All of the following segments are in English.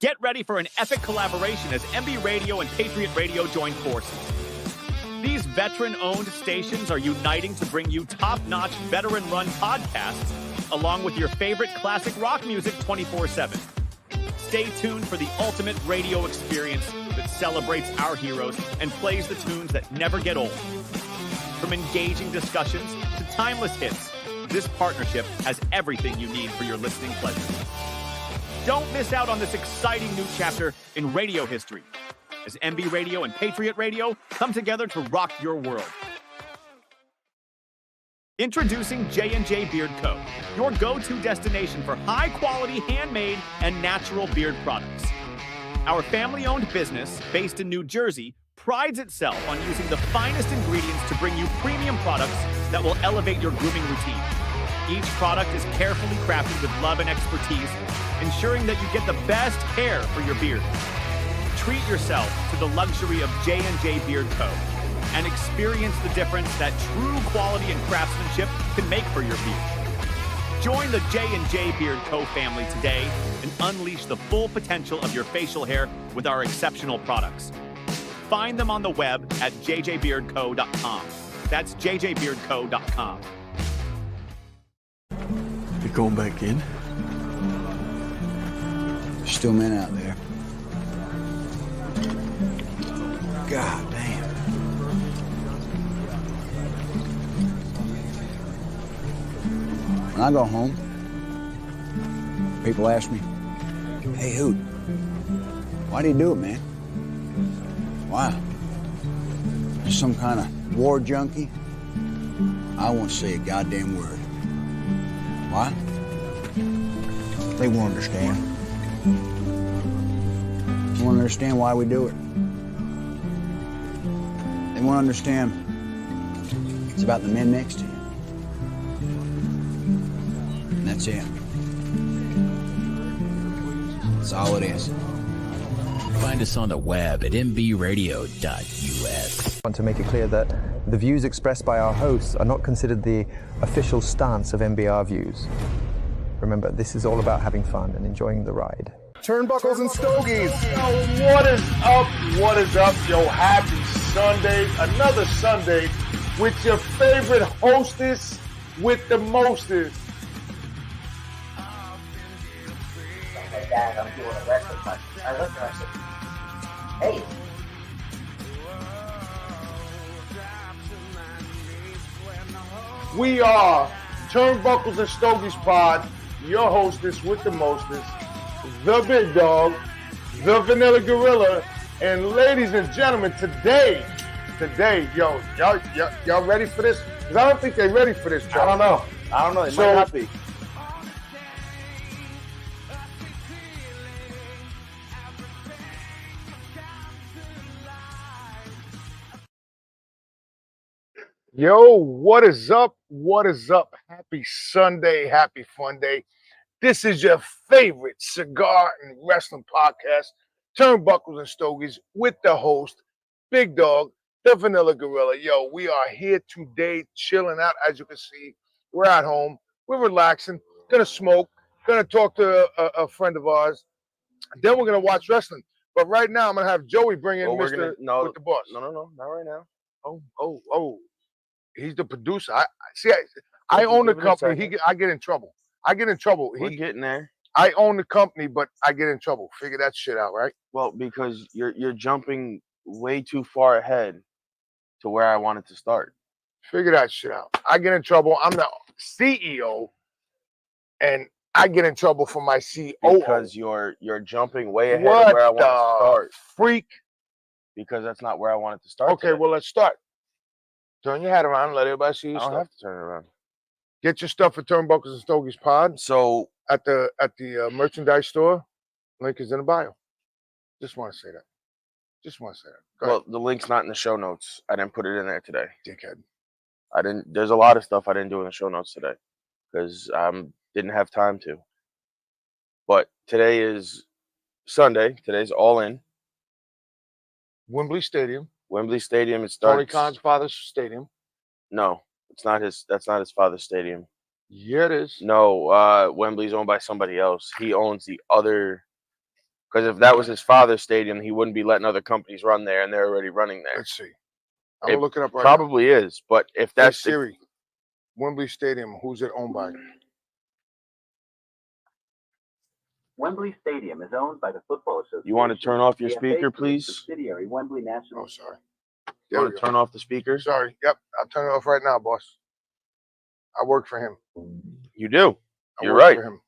Get ready for an epic collaboration as MB Radio and Patriot Radio join forces. These veteran-owned stations are uniting to bring you top-notch, veteran-run podcasts, along with your favorite classic rock music 24/7. Stay tuned for the ultimate radio experience that celebrates our heroes and plays the tunes that never get old. From engaging discussions to timeless hits, this partnership has everything you need for your listening pleasure. Don't miss out on this exciting new chapter in radio history as MB Radio and Patriot Radio come together to rock your world. Introducing J&J Beard Co., your go-to destination for high-quality handmade and natural beard products. Our family-owned business, based in New Jersey, prides itself on using the finest ingredients to bring you premium products that will elevate your grooming routine. Each product is carefully crafted with love and expertise, ensuring that you get the best care for your beard. Treat yourself to the luxury of J&J Beard Co. and experience the difference that true quality and craftsmanship can make for your beard. Join the J&J Beard Co. family today and unleash the full potential of your facial hair with our exceptional products. Find them on the web at jjbeardco.com. That's jjbeardco.com. You going back in? There's still men out there. God damn. When I go home, people ask me, "Hey, Hoot, why do you do it, man? Why? Just some kind of war junkie?" I won't say a goddamn word. Why? They won't understand. They won't understand why we do it. They won't understand it's about the men next to you. And that's it. That's all it is. Find us on the web at mbradio.us. I want to make it clear that the views expressed by our hosts are not considered the official stance of MBR Views. Remember, this is all about having fun and enjoying the ride. Turnbuckles and Stogies. Yo, what is up? What is up, yo? Happy Sunday. Another Sunday with your favorite hostess with the mostest. My dad, I'm doing a wrestling punch. I looked and I said, hey. We are Turnbuckles and Stogies Pod, your hostess with the mostest, the big dog, the vanilla gorilla, and ladies and gentlemen, today, yo, y'all ready for this? Because I don't think they're ready for this, Joe. I don't know. It might not be. Yo, what is up? What is up? Happy Sunday, happy fun day. This is your favorite cigar and wrestling podcast, Turnbuckles and Stogies, with the host, Big Dog, the Vanilla Gorilla. Yo, we are here today chilling out. As you can see, we're at home. We're relaxing, gonna smoke, gonna talk to a friend of ours. Then we're gonna watch wrestling. But right now, I'm gonna have Joey bring in with the boss. No, not right now. Oh. He's the producer. I own the company. I get in trouble. We're getting there. I own the company, but I get in trouble. Figure that shit out, right? Well, because you're jumping way too far ahead to where I wanted to start. Figure that shit out. I get in trouble. I'm the CEO, and I get in trouble for my COO. Because you're jumping way ahead of where I want to start. Freak. Because that's not where I wanted to start. Okay, well, let's start. Turn your hat around and let everybody see your stuff. I don't have to turn it around. Get your stuff at Turnbuckles and Stogies Pod. So at the merchandise store, link is in the bio. Just want to say that. Well, the link's not in the show notes. I didn't put it in there today. Dickhead. There's a lot of stuff I didn't do in the show notes today because didn't have time to. But today is Sunday. Today's all in. Wembley Stadium. It starts. Tony Khan's father's stadium. No, it's not his. That's not his father's stadium. Yeah, it is. No, Wembley's owned by somebody else. He owns the other Because if that was his father's stadium, he wouldn't be letting other companies run there, and they're already running there. Let's see. I'm gonna look it up right Probably is, but if now. that's Siri, Wembley Stadium, who's it owned by? Wembley Stadium is owned by the Football Association. You want to turn off your via speaker, Facebook please? Subsidiary Wembley National. Oh, sorry. You There want we to go. turn off the speaker? Sorry. Yep, I'll turn it off right now, boss. I work for him. You do. I You're work right. for him.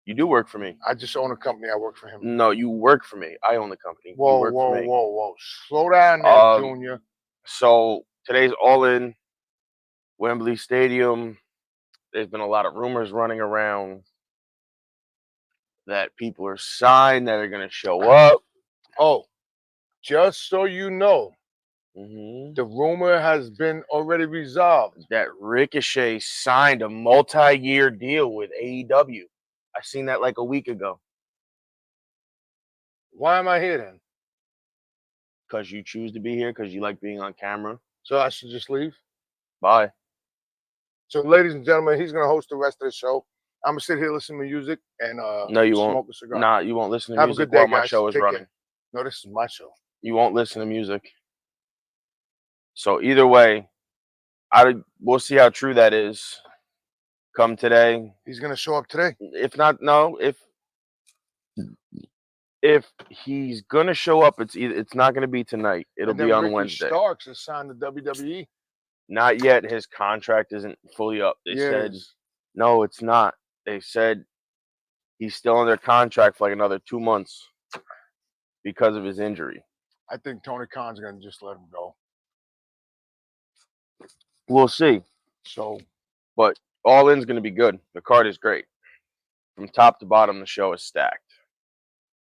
You do work for me. I just own a company. I work for him. No, you work for me. I own the company. Whoa, you work whoa, for me. whoa, whoa. Slow down there, Junior. So today's All In, Wembley Stadium. There's been a lot of rumors running around that people are signed that are going to show up. Oh, just so you know, Mm-hmm. the rumor has been already resolved. That Ricochet signed a multi-year deal with AEW. I seen that like a week ago. Why am I here then? Because you choose to be here, because you like being on camera. So I should just leave? Bye. So, ladies and gentlemen, he's going to host the rest of the show. I'm going to sit here, listen to music, and No, you smoke won't. a cigar. Nah, you won't listen to Have a music good day, while my guys. show is Take running. care. No, this is my show. You won't listen to music. So either way, we'll see how true that is. Come today. He's going to show up today? If not, no. If he's gonna show up, it's not gonna be tonight. It'll be on Ricky Wednesday. Starks has signed to WWE. Not yet. His contract isn't fully up. They said no, it's not. They said he's still under contract for like another 2 months because of his injury. I think Tony Khan's going to just let him go. We'll see. So, but All In's gonna be good. The card is great. From top to bottom, the show is stacked.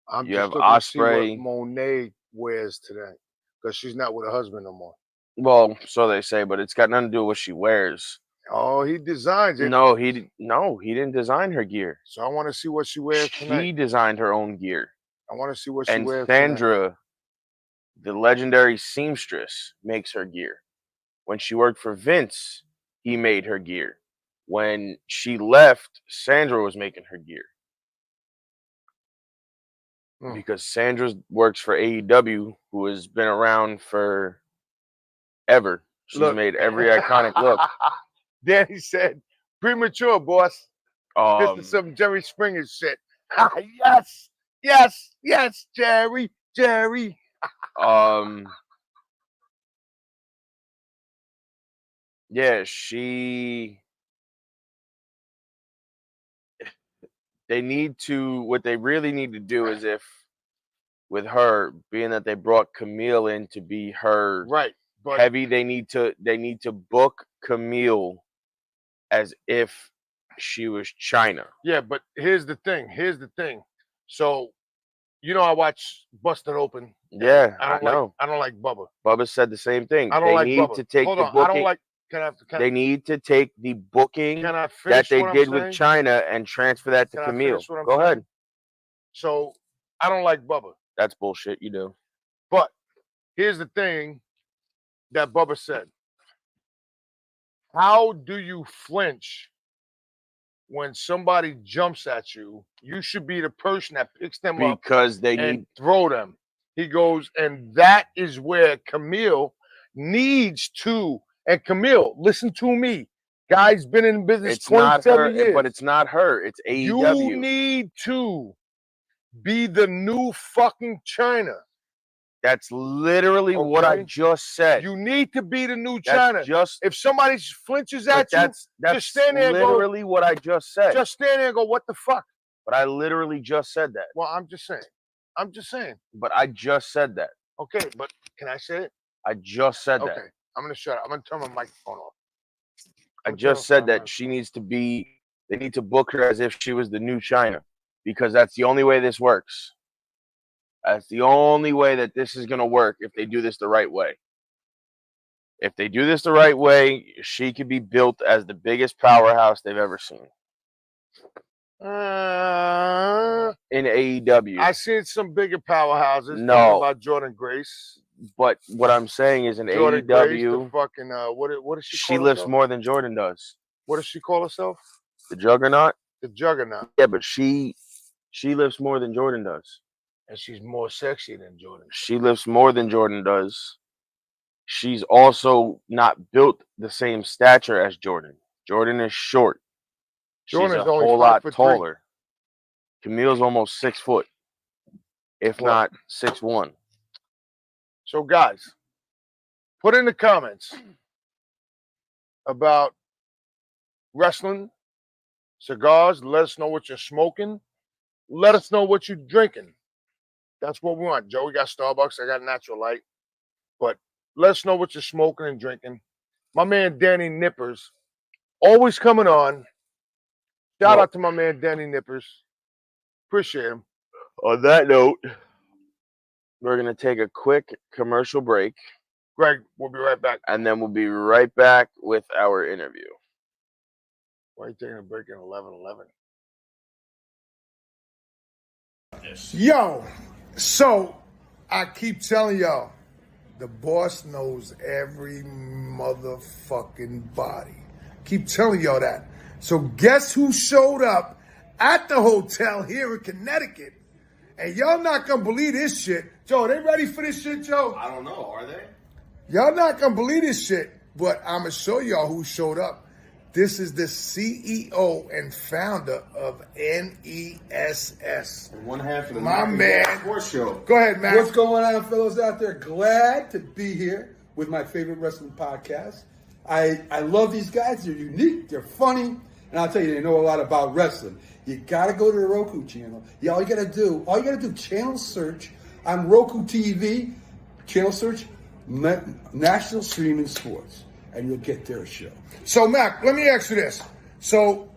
I'm You just have looking to see Ospreay. what Monet wears today, because she's not with her husband no more. Well, so they say, but it's got nothing to do with what she wears. Oh, he designs it. No, he didn't design her gear. So I want to see what she wears tonight. She designed her own gear. I want to see what she wears And tonight. Sandra, the legendary seamstress, makes her gear. When she worked for Vince, he made her gear. When she left, Sandra was making her gear. Because Sandra works for AEW, who has been around for ever. She's made every iconic look. Danny said, premature, boss. This is some Jerry Springer shit. Yes, yes, yes, Jerry. Yeah, what they really need to do is, if with her, being that they brought Camille in to be her but heavy, they need to book Camille as if she was China. Yeah, but here's the thing. So, you know, I watch Busted Open. Yeah, I know. I don't like Bubba. Bubba said the same thing. I don't like need Bubba. to take Hold the on. booking. I don't like. They need to take the booking Can I that finish they what did I'm with saying? China and transfer that to Can I Camille. finish what I'm Go saying? ahead. So I don't like Bubba. That's bullshit. You do. But here's the thing that Bubba said. How do you flinch when somebody jumps at you? You should be the person that picks them up Because they and need. throw them. He goes, and that is where Camille needs to. And Camille, listen to me. Guy's been in business It's not 27 her, years. but it's not her. It's AEW. You need to be the new fucking China. That's literally what I just said. You need to be the new That's China. If somebody flinches at you, that's just stand there and go. literally what I just said. Just stand there and go, what the fuck? But I literally just said that. Well, I'm just saying. But I just said that. Okay, but can I say it? I just said that. Okay, I'm gonna shut up. I'm gonna turn my microphone off. I just said that she needs to be. They need to book her as if she was the new China, because that's the only way this works. That's the only way that this is gonna work if they do this the right way. If they do this the right way, she could be built as the biggest powerhouse they've ever seen. In AEW. I seen some bigger powerhouses. No. Talking about Jordan Grace. But what I'm saying is, in Jordan AEW, Grace, the fucking what does she call she lifts herself? more than Jordan does. What does she call herself? The Juggernaut. The Juggernaut. Yeah, but she lifts more than Jordan does. And she's more sexy than Jordan. She lifts more than Jordan does. She's also not built the same stature as Jordan. Jordan is short. Jordan's She's a only whole 5'3". lot taller. Camille's almost 6 foot, if Well, not 6'1". So, guys, put in the comments about wrestling, cigars. Let us know what you're smoking. Let us know what you're drinking. That's what we want. Joey got Starbucks. I got Natural Light. But let us know what you're smoking and drinking. My man Danny Nippers, always coming on. Shout out to my man Danny Nippers. Appreciate him. On that note, we're going to take a quick commercial break. Greg, we'll be right back. And then we'll be right back with our interview. Why are you taking a break in 11:11? Yo, so I keep telling y'all, the boss knows every motherfucking body. Keep telling y'all that. So guess who showed up at the hotel here in Connecticut? And y'all not gonna believe this shit. Joe, they ready for this shit, Joe? I don't know. Are they? Y'all not gonna believe this shit, but I'm gonna show y'all who showed up. This is the CEO and founder of NESS. And one half of the My man. Sports Show. Go ahead, man. What's going on, fellows out there? Glad to be here with my favorite wrestling podcast. I love these guys. They're unique. They're funny. And I'll tell you, they know a lot about wrestling. You got to go to the Roku channel. Yeah, all you got to do, channel search on Roku TV, channel search National Streaming Sports, and you'll get their show. So, Mac, let me ask you this. So,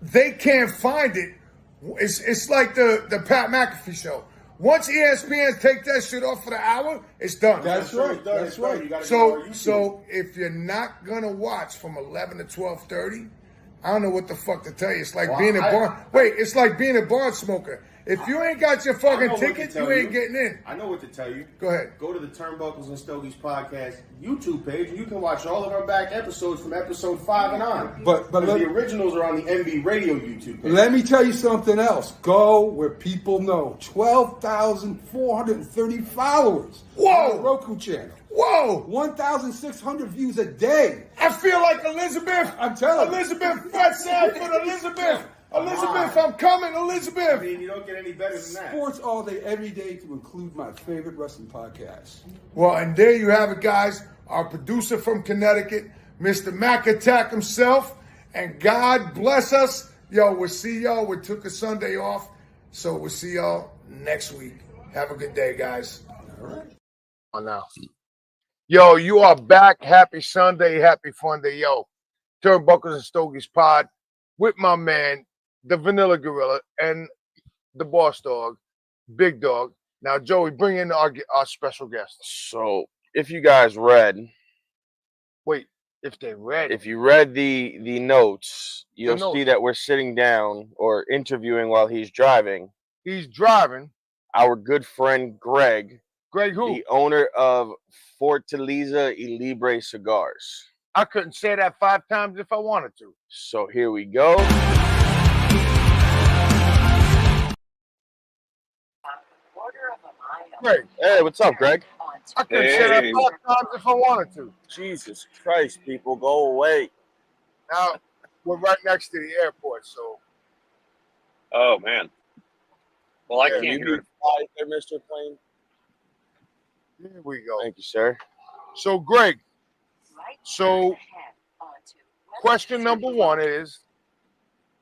they can't find it. It's like the Pat McAfee show. Once ESPN take that shit off for the hour, it's done. That's right. That's right. You gotta go on YouTube. So if you're not gonna watch from 11 to 12:30, I don't know what the fuck to tell you. It's like being a barn. Wait, it's like being a barn smoker. If you ain't got your fucking ticket, you ain't getting in. I know what to tell you. Go ahead. Go to the Turnbuckles and Stogies podcast YouTube page, and you can watch all of our back episodes from episode 5 and on. But the originals are on the MB Radio YouTube page. Let me tell you something else. Go where people know. 12,430 followers. Whoa! On the Roku channel. Whoa! 1,600 views a day. I feel like Elizabeth. I'm telling you. Elizabeth, Fat Sanford, Elizabeth. Elizabeth, I'm coming, Elizabeth. I mean, you don't get any better than that. Sports all day, every day, to include my favorite wrestling podcast. Well, and there you have it, guys. Our producer from Connecticut, Mr. Mac Attack himself. And God bless us. Yo, we'll see y'all. We took a Sunday off. So we'll see y'all next week. Have a good day, guys. All right. On now. Yo, you are back. Happy Sunday. Happy fun day. Yo, Turnbuckles and Stogies pod with my man, the Vanilla Gorilla, and the Boss Dog, Big Dog. Now, Joey, bring in our special guest. So, if you guys read, Wait, if they read, if you read the notes, you'll notes. see that we're sitting down or interviewing while he's driving. He's driving. Our good friend Greg, Greg who? the owner of Fortaleza y Libre cigars. I couldn't say that 5 times if I wanted to. So here we go. Greg, Hey, what's up, Greg? I couldn't say that 5 times if I wanted to. Jesus Christ, people, go away. Now, we're right next to the airport, so. Oh man. Well, I Yeah, can't You hear be quiet there, Mr. Plane. Here we go. Thank you, sir. So, Greg, so question number 1 is,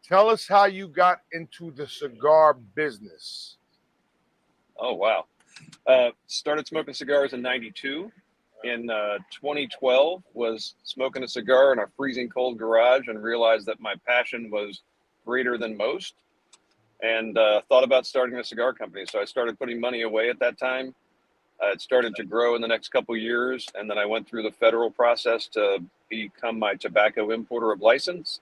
tell us how you got into the cigar business. Oh wow. Started smoking cigars in '92. In 2012, was smoking a cigar in a freezing cold garage and realized that my passion was greater than most, and thought about starting a cigar company. So I started putting money away at that time. It started to grow in the next couple of years, and then I went through the federal process to become my tobacco importer of license.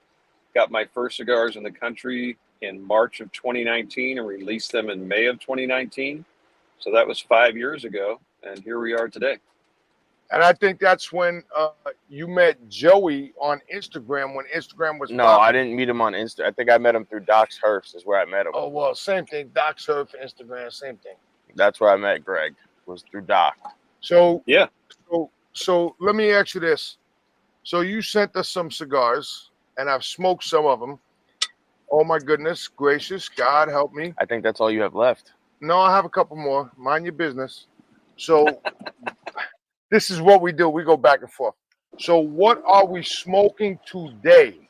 Got my first cigars in the country in March of 2019 and released them in May of 2019. So that was 5 years ago, and here we are today. And I think that's when you met Joey on Instagram, when Instagram was No, popping. I didn't meet him on Insta. I think I met him through Doc's Hearst is where I met him. Oh, well, same thing. Doc Surf, Instagram, same thing. That's where I met Greg. Was through Doc. So Yeah. So let me ask you this. So you sent us some cigars, and I've smoked some of them. Oh my goodness gracious, God help me. I think that's all you have left. No, I have a couple more. Mind your business. So this is what we do. We go back and forth. So what are we smoking today?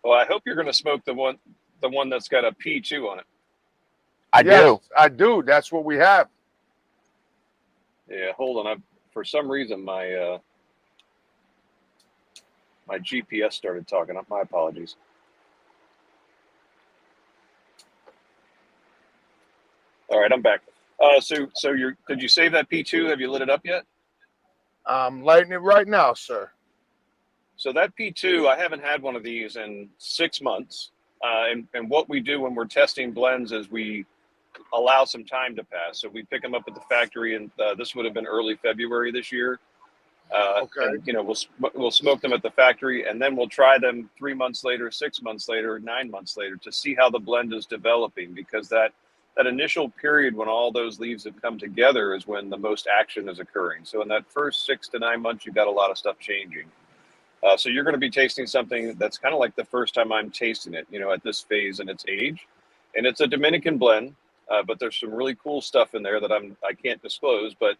Well, I hope you're going to smoke the one that's got a P2 on it. I do. I do. That's what we have. Yeah, hold on. For some reason, my my GPS started talking up. My apologies. All right, I'm back. So did you save that P2? Have you lit it up yet? I'm lighting it right now, sir. So that P2, I haven't had one of these in 6 months. And what we do when we're testing blends is we allow some time to pass. So we pick them up at the factory, and this would have been early February this year. Okay. And, you know, we'll smoke them at the factory, and then we'll try them 3 months later, 6 months later, 9 months later to see how the blend is developing, because that initial period when all those leaves have come together is when the most action is occurring. So in that first 6 to 9 months, you've got a lot of stuff changing. So you're going to be tasting something that's kind of like the first time I'm tasting it, you know, at this phase in its age. And it's a Dominican blend, but there's some really cool stuff in there that I can't disclose, but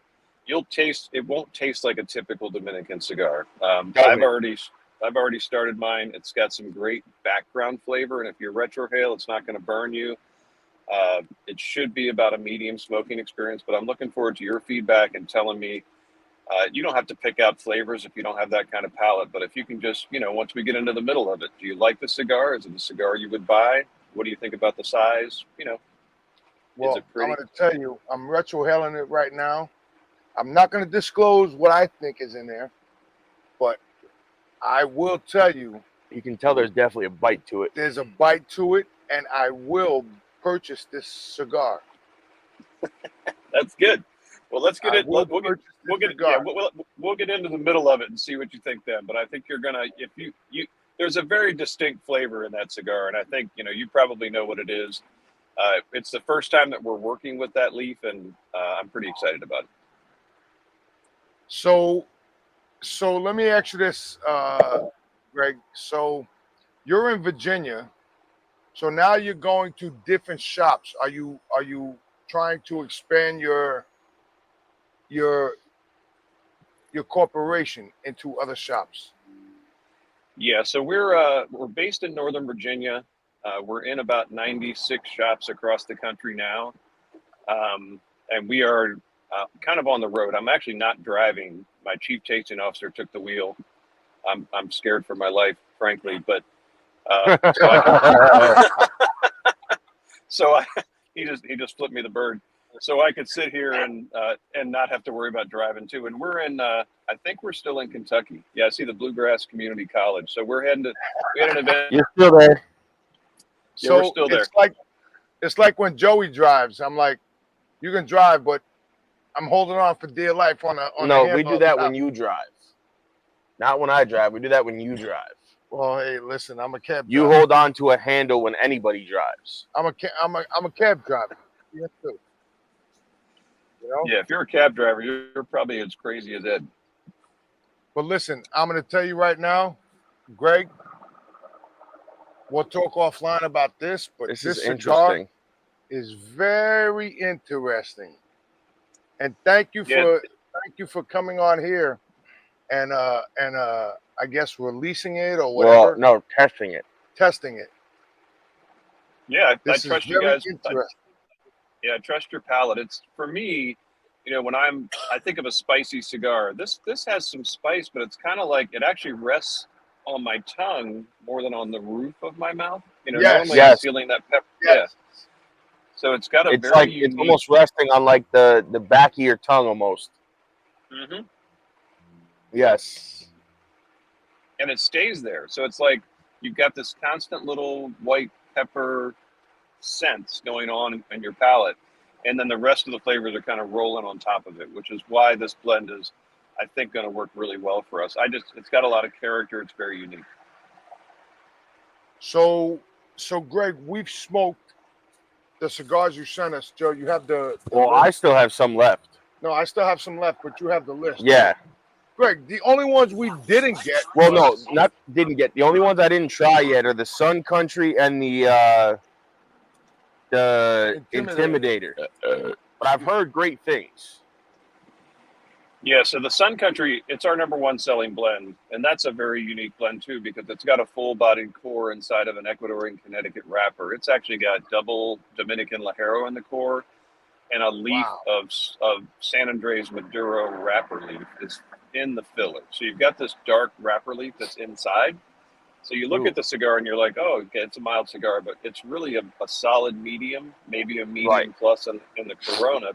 you'll taste, it won't taste like a typical Dominican cigar. I've already started mine. It's got some great background flavor, and if you're retrohale, it's not going to burn you. It should be about a medium smoking experience, but I'm looking forward to your feedback and telling me. You don't have to pick out flavors if you don't have that kind of palate, but if you can just, you know, once we get into the middle of it, do you like the cigar? Is it a cigar you would buy? What do you think about the size? You know, Well, is it pretty? I'm going to tell you, I'm retrohaling it right now. I'm not going to disclose what I think is in there, but I will tell you. You can tell there's definitely a bite to it. There's a bite to it, and I will purchase this cigar. That's good. Well, let's get it. We'll get into the middle of it and see what you think then. But I think you're gonna, if you there's a very distinct flavor in that cigar, and I think, you know, you probably know what it is. It's the first time that we're working with that leaf, and I'm pretty excited about it. So let me ask you this, Greg. So you're in Virginia. So now you're going to different shops. Are you trying to expand your corporation into other shops? Yeah, so we're based in Northern Virginia. We're in about 96 shops across the country now, and we are kind of on the road. I'm actually not driving. My chief tasting officer took the wheel. I'm scared for my life, frankly, but he just flipped me the bird, so I could sit here and not have to worry about driving too. And we're in, I think we're still in Kentucky. Yeah, I see the Bluegrass Community College. So we had an event. You're still there. Yeah, so we're still there. It's like when Joey drives. I'm like, you can drive, but I'm holding on for dear life on No, we do that when you drive. Not when I drive. We do that when you drive. Well, hey, listen, I'm a cab driver. You hold on to a handle when anybody drives. I'm a cab driver. Yes, too. You know? Yeah, if you're a cab driver, you're probably as crazy as Ed. But listen, I'm going to tell you right now, Greg, we'll talk offline about this, but this is cigar interesting. is very interesting. And thank you for coming on here and I guess releasing it or whatever. Well, no, testing it. Testing it. Yeah, I trust you guys. I trust your palate. It's, for me, you know, when I think of a spicy cigar, this has some spice, but it's kind of like, it actually rests on my tongue more than on the roof of my mouth. You know, normally I'm feeling that pepper. Yes. Yeah. So it's got a It's very like unique... it's almost resting on like the back of your tongue almost. Mm-hmm. Yes. And it stays there. So it's like you've got this constant little white pepper sense going on in your palate, and then the rest of the flavors are kind of rolling on top of it, which is why this blend is, I think, going to work really well for us. It's got a lot of character. It's very unique. So Greg, we've smoked the cigars you sent us, Joe. You have the Well, list? I still have some left. No, I still have some left, but you have the list. Yeah. Greg, the only ones we didn't get. Well, no, not didn't get. The only ones I didn't try yet are the Sun Country and the Intimidator. But I've heard great things. Yeah, so the Sun Country, it's our number one selling blend, and that's a very unique blend too because it's got a full-bodied core inside of an Ecuadorian Connecticut wrapper. It's actually got double Dominican Lajero in the core, and a leaf of San Andres Maduro wrapper leaf is in the filler. So you've got this dark wrapper leaf that's inside. So you look at the cigar and you're like, oh, okay, it's a mild cigar, but it's really a solid medium, maybe a medium plus in the Corona.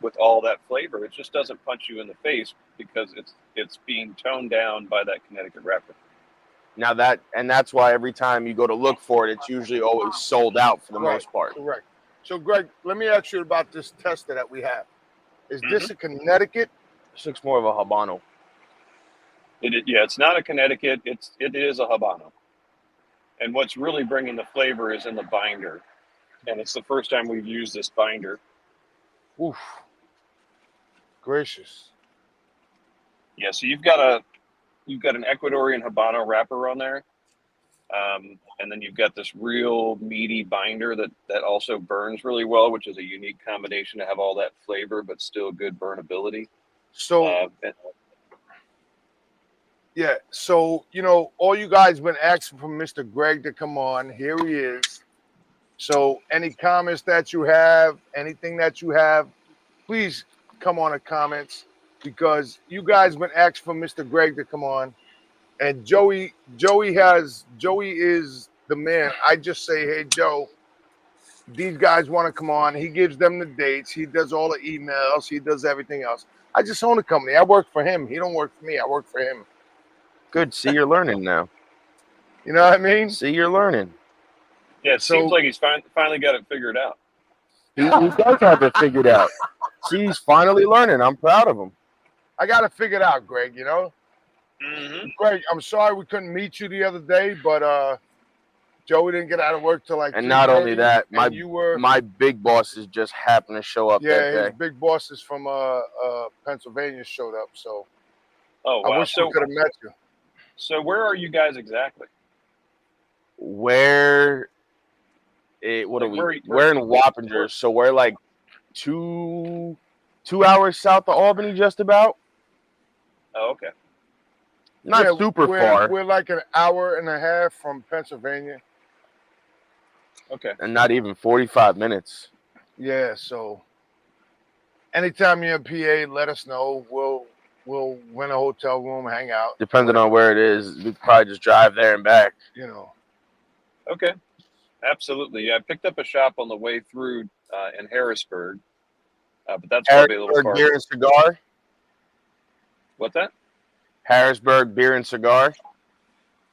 With all that flavor, it just doesn't punch you in the face because it's being toned down by that Connecticut wrapper. Now that's why every time you go to look for it, it's usually always sold out for the most part. Correct. So, Greg, let me ask you about this tester that we have. Is this a Connecticut? This looks more of a Habano. It's not a Connecticut. It is a Habano. And what's really bringing the flavor is in the binder, and it's the first time we've used this binder. Oof. Gracious. Yeah, so you've got an Ecuadorian Habano wrapper on there, and then you've got this real meaty binder that also burns really well, which is a unique combination to have all that flavor but still good burnability. So, so all you guys been asking for Mr. Greg to come on. Here he is. So, any comments that you have, anything that you have, please come on the comments because you guys been asking for Mr. Greg to come on, and Joey is the man. I just say, hey Joe, these guys want to come on. He gives them the dates. He does all the emails. He does everything else. I just own a company. I work for him. He don't work for me. I work for him. Good. See, you're learning now. You know what I mean? See, you're learning. Yeah, it seems like he's finally got it figured out. He does have it figured out. See, he's finally learning. I'm proud of him. I got it figured out, Greg, Greg, I'm sorry we couldn't meet you the other day, but Joey didn't get out of work till like. And not only that, my big bosses just happened to show up that day. His big bosses from Pennsylvania showed up, so wow. I wish we could have met you. So where are you guys exactly? We're in Wappinger, so we're like 2 hours south of Albany, just about. Oh, okay. Not super far. We're like an hour and a half from Pennsylvania. Okay. And not even 45 minutes. Yeah, so anytime you're in PA, let us know. We'll rent a hotel room, hang out. Depending on where it is, we probably just drive there and back. Okay. Absolutely. Yeah, I picked up a shop on the way through in Harrisburg, but that's probably a little far. Beer and Cigar. What's that? Harrisburg Beer and Cigar.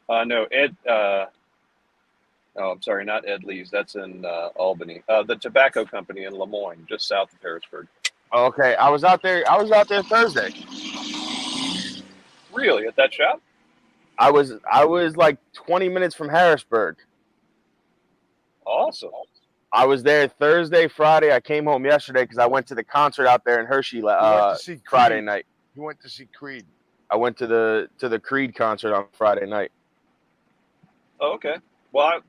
No, Ed. I'm sorry, not Ed Lee's. That's in Albany. The tobacco company in Lemoyne, just south of Harrisburg. Okay, I was out there Thursday. Really, at that shop? I was like 20 minutes from Harrisburg. Awesome. I was there Thursday, Friday. I came home yesterday because I went to the concert out there in Hershey Friday night. You went to see Creed. I went to the Creed concert on Friday night. Oh, okay. Well,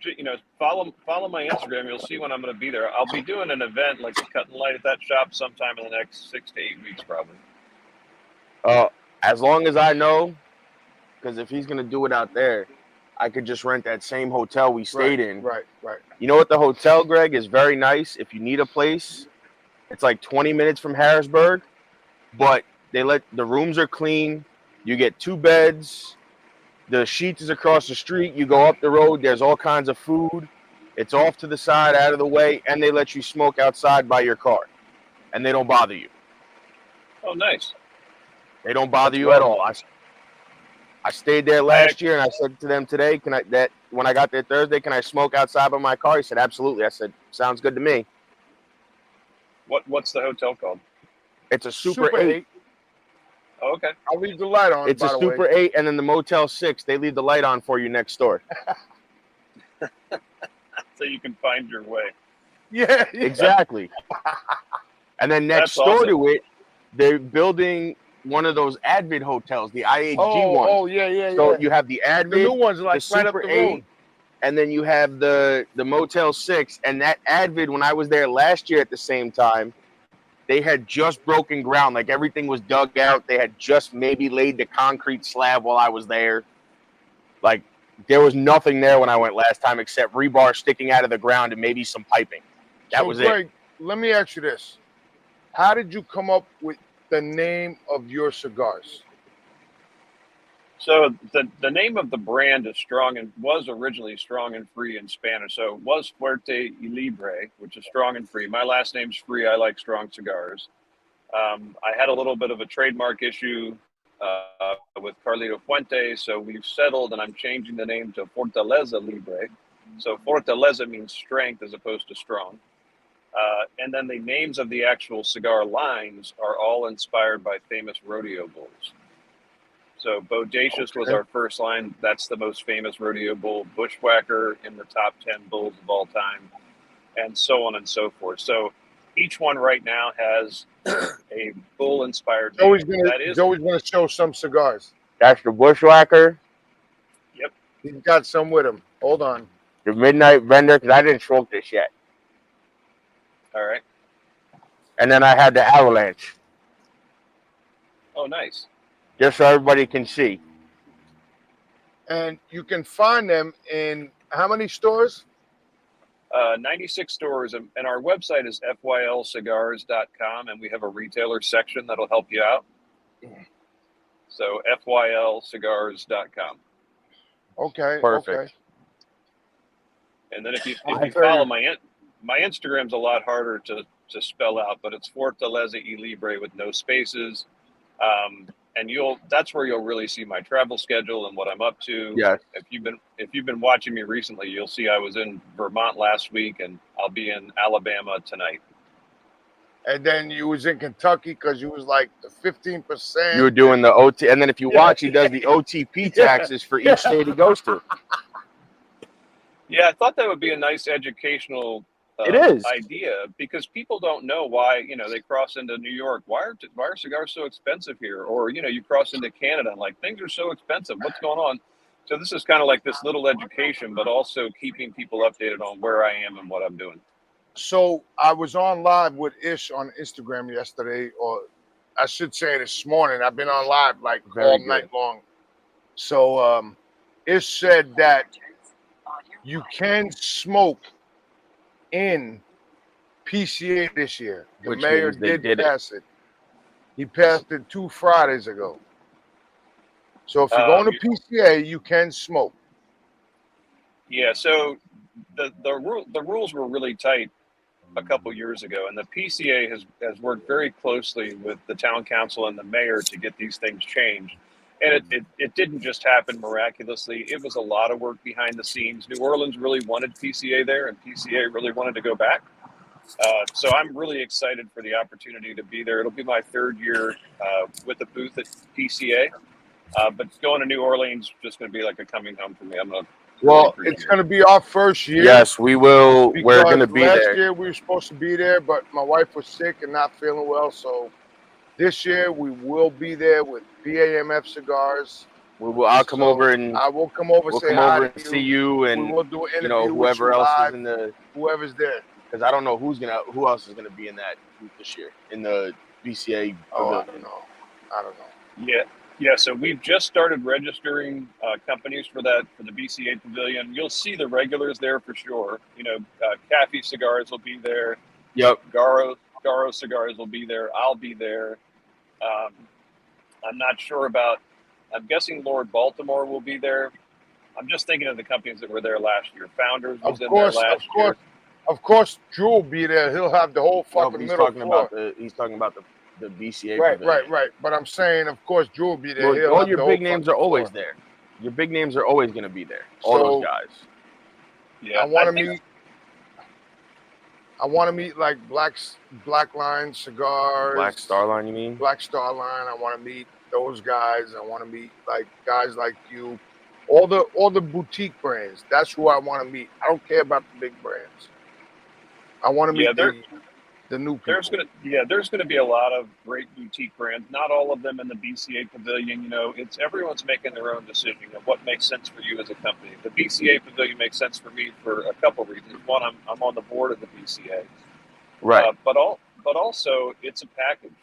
follow my Instagram. You'll see when I'm going to be there. I'll be doing an event like a cut and light at that shop sometime in the next 6 to 8 weeks, probably. As long as I know, because if he's going to do it out there, I could just rent that same hotel we stayed in. Right. You know what? The hotel, Greg, is very nice. If you need a place, it's like 20 minutes from Harrisburg, but the rooms are clean. You get 2 beds. The sheets is across the street. You go up the road. There's all kinds of food. It's off to the side, out of the way, and they let you smoke outside by your car, and they don't bother you. Oh, nice. They don't bother you at all. I stayed there last year, and I said to them today, when I got there Thursday, can I smoke outside by my car? He said, absolutely. I said, sounds good to me. What's the hotel called? It's a Super 8. Oh, okay. I'll leave the light on. It's a Super 8, and then the Motel 6, they leave the light on for you next door. So you can find your way. Yeah. Exactly. And then next That's door awesome. to it, they're building one of those Advid hotels, the IHG ones. Oh, yeah. So you have the Advid, The new ones are like the right up Super the road. 8, and then you have the Motel 6. And that Advid, when I was there last year at the same time, they had just broken ground. Like everything was dug out. They had just maybe laid the concrete slab while I was there. Like there was nothing there when I went last time except rebar sticking out of the ground and maybe some piping. That was Greg, it. Let me ask you this. How did you come up with the name of your cigars? So the name of the brand is Strong and was originally Strong and Free in Spanish. So it was Fuerte y Libre, which is strong and free. My last name's Free. I like strong cigars. I had a little bit of a trademark issue with Carlito Fuente, so we've settled, and I'm changing the name to Fortaleza Libre. So Fortaleza means strength as opposed to strong. And then the names of the actual cigar lines are all inspired by famous rodeo bulls. So Bodacious was our first line. That's the most famous rodeo bull. Bushwhacker in the top 10 bulls of all time, and so on and so forth. So each one right now has a bull-inspired name. Joey's gonna show some cigars. That's the Bushwhacker. Yep. He's got some with him. Hold on. The Midnight Vendor, because I didn't smoke this yet. All right. And then I had the Avalanche. Oh, nice. Just so everybody can see. And you can find them in how many stores? 96 stores, and our website is fylcigars.com, and we have a retailer section that'll help you out. So fylcigars.com. Okay. Perfect. Okay. And then if you follow my Instagram's a lot harder to spell out, but it's Fortaleza y Libre with no spaces. And that's where you'll really see my travel schedule and what I'm up to. Yes. If you've been watching me recently, you'll see I was in Vermont last week, and I'll be in Alabama tonight. And then you was in Kentucky because you was like the 15%. You were doing the OT, and then if you watch, he does the OTP taxes for each state he goes to. Yeah, I thought that would be a nice educational it is idea, because people don't know why, they cross into New York. Why are cigars so expensive here? Or, you cross into Canada and like things are so expensive. What's going on? So this is kind of like this little education, but also keeping people updated on where I am and what I'm doing. So I was on live with Ish on Instagram yesterday, or I should say this morning. I've been on live like all night long. So Ish said that you can smoke in PCA this year. The mayor did pass it. He passed it 2 Fridays ago. So if you're going to PCA, you can smoke. Yeah. So the rules were really tight a couple years ago, and the PCA has worked very closely with the town council and the mayor to get these things changed. And it didn't just happen miraculously. It was a lot of work behind the scenes. New Orleans really wanted PCA there, and PCA really wanted to go back. So I'm really excited for the opportunity to be there. It'll be my 3rd year with a booth at PCA. But going to New Orleans is just going to be like a coming home for me. It's going to be our first year. Yes, we will. We're going to be there. Last year we were supposed to be there, but my wife was sick and not feeling well. So this year we will be there with BAMF cigars. I'll come over and I will come over. We'll say come hi over to and you. see you, and we will do an interview whoever else live, is in the whoever's there. Because I don't know who else is gonna be in that booth this year in the BCA. I don't know. Yeah. So we've just started registering companies for the BCA Pavilion. You'll see the regulars there for sure. Cafe Cigars will be there. Yep. Garo Cigars will be there. I'll be there. I'm not sure about. I'm guessing Lord Baltimore will be there. I'm just thinking of the companies that were there last year. Founders was in there last year. Of course, Drew will be there. He'll have the whole fucking middle floor. He's talking about the BCA. Right. But I'm saying, of course, Drew will be there. Well, all your big names are always there. Your big names are always going to be there. All those guys. Yeah, I want to meet like Black Line Cigars. Black Star Line, you mean? Black Star Line. I want to meet those guys. I want to meet like guys like you. All the boutique brands. That's who I want to meet. I don't care about the big brands. I want to meet there- the new people. There's gonna be a lot of great boutique brands. Not all of them in the BCA Pavilion. You know, everyone's making their own decision of what makes sense for you as a company. The BCA Pavilion makes sense for me for a couple reasons. One, I'm on the board of the BCA, Right. but also it's a package.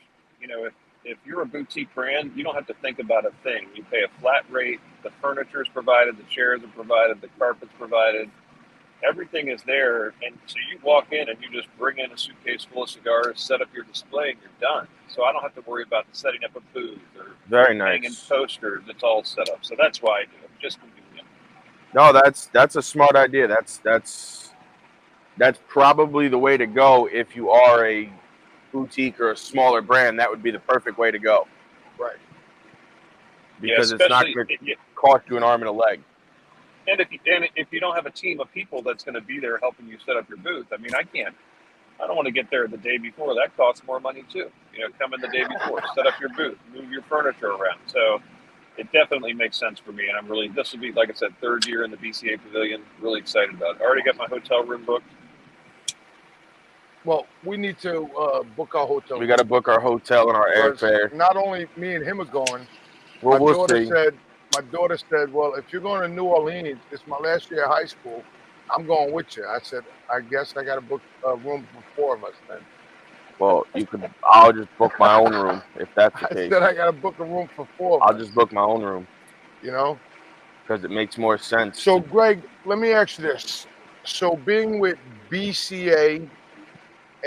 You know, if you're a boutique brand, you don't have to think about a thing. You pay a flat rate. The furniture is provided. The chairs are provided. The carpet's provided. Everything is there, and so you walk in and you just bring in a suitcase full of cigars, set up your display, and you're done. So I don't have to worry about setting up a booth or Very hanging nice. posters. It's all set up. So that's why I do it. Just convenient. No, that's a smart idea. That's probably the way to go if you are a boutique or a smaller brand. That would be the perfect way to go. Right. Because it's not going to cost you an arm and a leg. And if you don't have a team of people that's going to be there helping you set up your booth, I mean, I don't want to get there the day before. That costs more money too. You know, come in the day before, set up your booth, move your furniture around. So it definitely makes sense for me. And this will be, like I said, third year in the BCA Pavilion. Really excited about it. I already got my hotel room booked. Well, we need to book our hotel. We got to book our hotel and our airfare. Not only me and him are going. Well, My daughter said, well, if you're going to New Orleans, it's my last year of high school, I'm going with you. I said, I guess I got to book a room for 4 of us then. Well, I'll just book my own room if that's the case. I said I got to book a room for 4 of us. I'll just book my own room. You know? Because it makes more sense. So, Greg, let me ask you this. So, being with BCA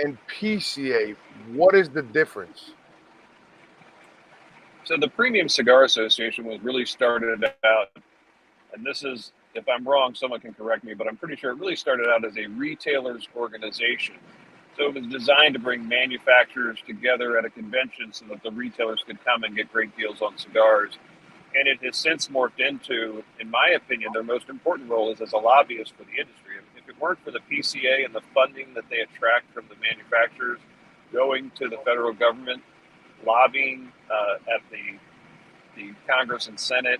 and PCA, what is the difference? So the Premium Cigar Association was really started out, and this is, if I'm wrong, someone can correct me, but I'm pretty sure it really started out as a retailers organization. So it was designed to bring manufacturers together at a convention so that the retailers could come and get great deals on cigars. And it has since morphed into, in my opinion, their most important role is as a lobbyist for the industry. If it weren't for the PCA and the funding that they attract from the manufacturers going to the federal government, lobbying at the Congress and Senate,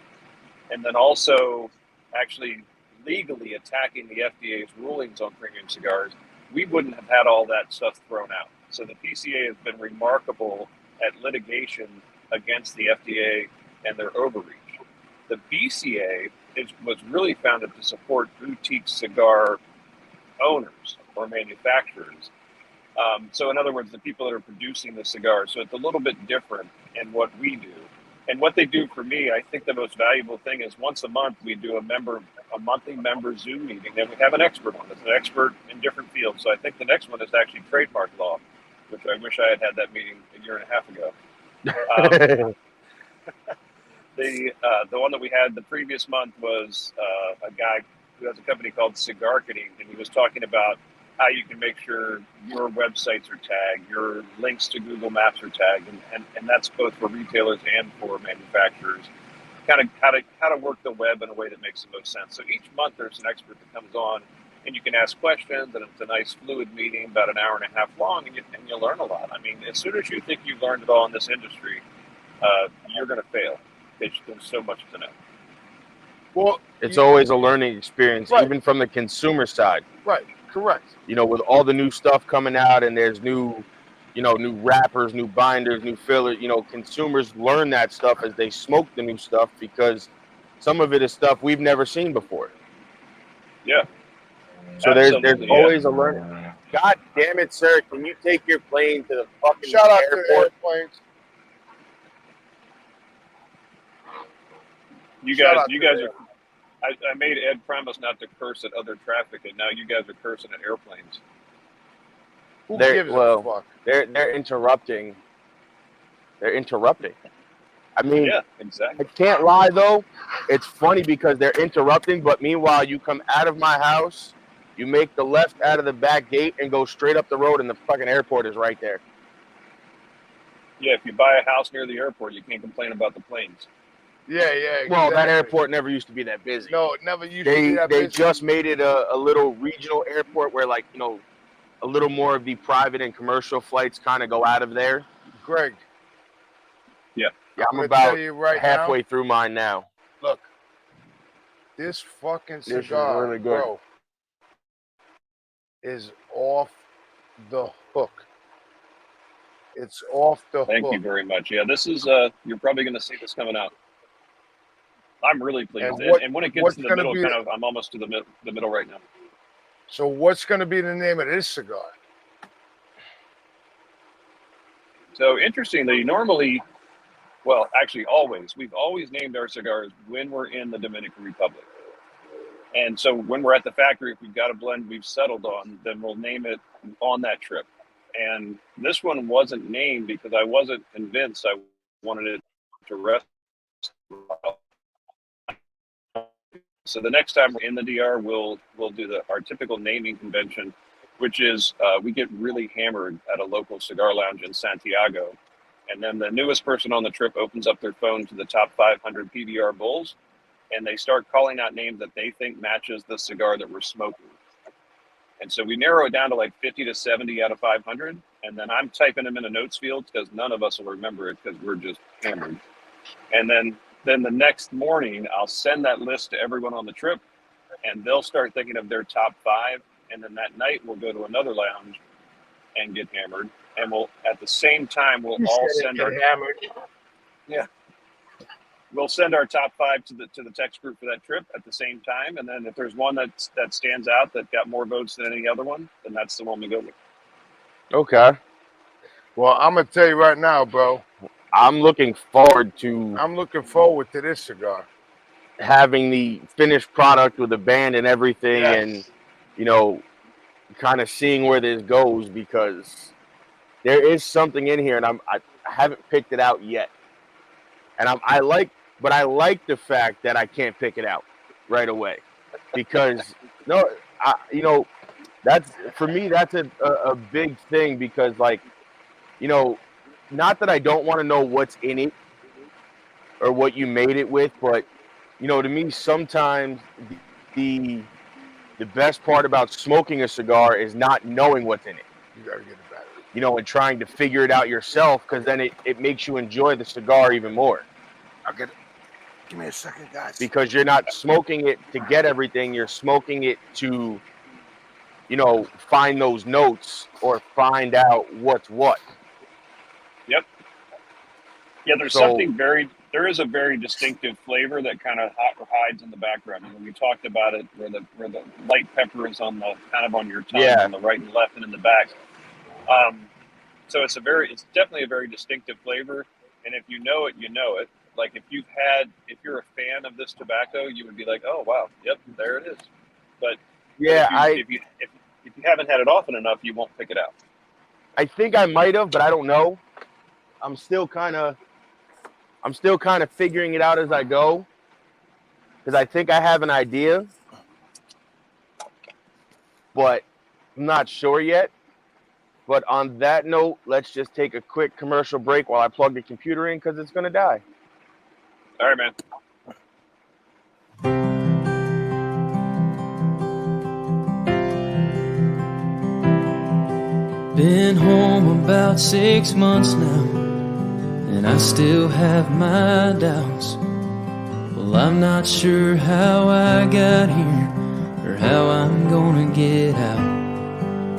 and then also actually legally attacking the FDA's rulings on premium cigars, we wouldn't have had all that stuff thrown out. So the PCA has been remarkable at litigation against the FDA and their overreach. The BCA was really founded to support boutique cigar owners or manufacturers. So in other words, the people that are producing the cigars. So it's a little bit different in what we do. And what they do for me, I think the most valuable thing is once a month we do a monthly member Zoom meeting, and we have an expert on it. It's an expert in different fields. So I think the next one is actually trademark law, which I wish I had had that meeting a year and a half ago. The one that we had the previous month was a guy who has a company called Cigarketing, and he was talking about how you can make sure your websites are tagged, your links to Google Maps are tagged, and that's both for retailers and for manufacturers. Kind of how to work the web in a way that makes the most sense. So each month there's an expert that comes on, and you can ask questions, and it's a nice fluid meeting, about an hour and a half long, and you learn a lot. I mean, as soon as you think you've learned it all in this industry, you're going to fail. There's so much to know. Well, it's always a learning experience, right, even from the consumer side. Right. Correct. You know, with all the new stuff coming out, and there's new wrappers, new binders, new fillers. You know, consumers learn that stuff as they smoke the new stuff because some of it is stuff we've never seen before. Yeah. So there's always a learning. God damn it, sir! Can you take your plane to the fucking Shout out airport? to the airplanes. You guys are. I made Ed promise not to curse at other traffic, and now you guys are cursing at airplanes. Who gives a fuck? They're interrupting. They're interrupting. I mean, yeah, exactly. I can't lie though. It's funny because they're interrupting, but meanwhile, you come out of my house, you make the left out of the back gate, and go straight up the road, and the fucking airport is right there. Yeah, if you buy a house near the airport, you can't complain about the planes. Yeah, exactly. Well, that airport never used to be that busy. No, it never used to be that busy. They just made it a little regional airport where, like, you know, a little more of the private and commercial flights kind of go out of there. Greg. Yeah. Yeah, I'm about halfway through mine now. Look, this fucking cigar, is really good. bro, is off the hook. It's off the hook. Thank you very much. Yeah, this is, you're probably going to see this coming out. I'm really pleased. And when it gets to the middle, I'm almost to the middle right now. So what's going to be the name of this cigar? So interestingly, normally, we've always named our cigars when we're in the Dominican Republic. And so when we're at the factory, if we've got a blend we've settled on, then we'll name it on that trip. And this one wasn't named because I wasn't convinced I wanted it to rest. So the next time we're in the DR, we'll do our typical naming convention, which is we get really hammered at a local cigar lounge in Santiago. And then the newest person on the trip opens up their phone to the top 500 PBR bulls, and they start calling out names that they think matches the cigar that we're smoking. And so we narrow it down to like 50 to 70 out of 500. And then I'm typing them in a notes field because none of us will remember it because we're just hammered. And then the next morning, I'll send that list to everyone on the trip, and they'll start thinking of their top 5. And then that night, we'll go to another lounge and get hammered. And we'll, at the same time, we'll all send our hammered. Yeah. We'll send our top 5 to the text group for that trip at the same time. And then if there's one that stands out that got more votes than any other one, then that's the one we go with. Okay. Well, I'm going to tell you right now, bro. I'm looking forward to this cigar. Having the finished product with the band and everything, and kind of seeing where this goes, because there is something in here, and I haven't picked it out yet. And I like the fact that I can't pick it out right away, because that's for me, that's a big thing, because not that I don't want to know what's in it or what you made it with, but to me, sometimes the best part about smoking a cigar is not knowing what's in it. You gotta get it back. And trying to figure it out yourself, because then it makes you enjoy the cigar even more. I'll get it. Give me a second, guys. Because you're not smoking it to get everything, you're smoking it to, find those notes or find out what's what. Yep. Yeah, there is a very distinctive flavor that kind of hides in the background. We talked about it where the light pepper is on your tongue, on the right and left and in the back. So it's definitely a very distinctive flavor. And if you know it, you know it. Like if you're a fan of this tobacco, you would be like, oh wow, yep, there it is. But if you haven't had it often enough, you won't pick it out. I think I might have, but I don't know. I'm still kind of figuring it out as I go, because I think I have an idea, but I'm not sure yet. But on that note, let's just take a quick commercial break while I plug the computer in, because it's going to die. All right, man. Been home about 6 months now, and I still have my doubts. Well, I'm not sure how I got here or how I'm gonna get out.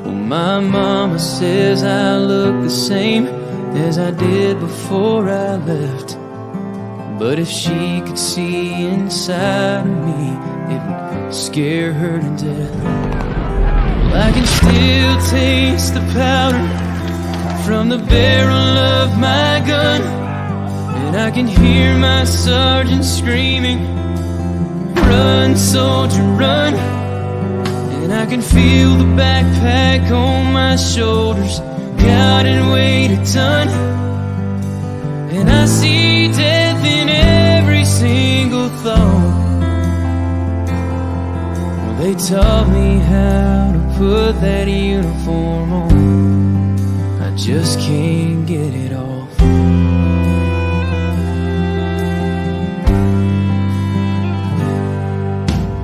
Well, my mama says I look the same as I did before I left. But if she could see inside of me, it would scare her to death. Well, I can still taste the powder from the barrel of my gun, and I can hear my sergeant screaming, run, soldier, run. And I can feel the backpack on my shoulders, God, and weigh a ton. And I see death in every single thought. Well, they taught me how to put that uniform on. I just can't get it off.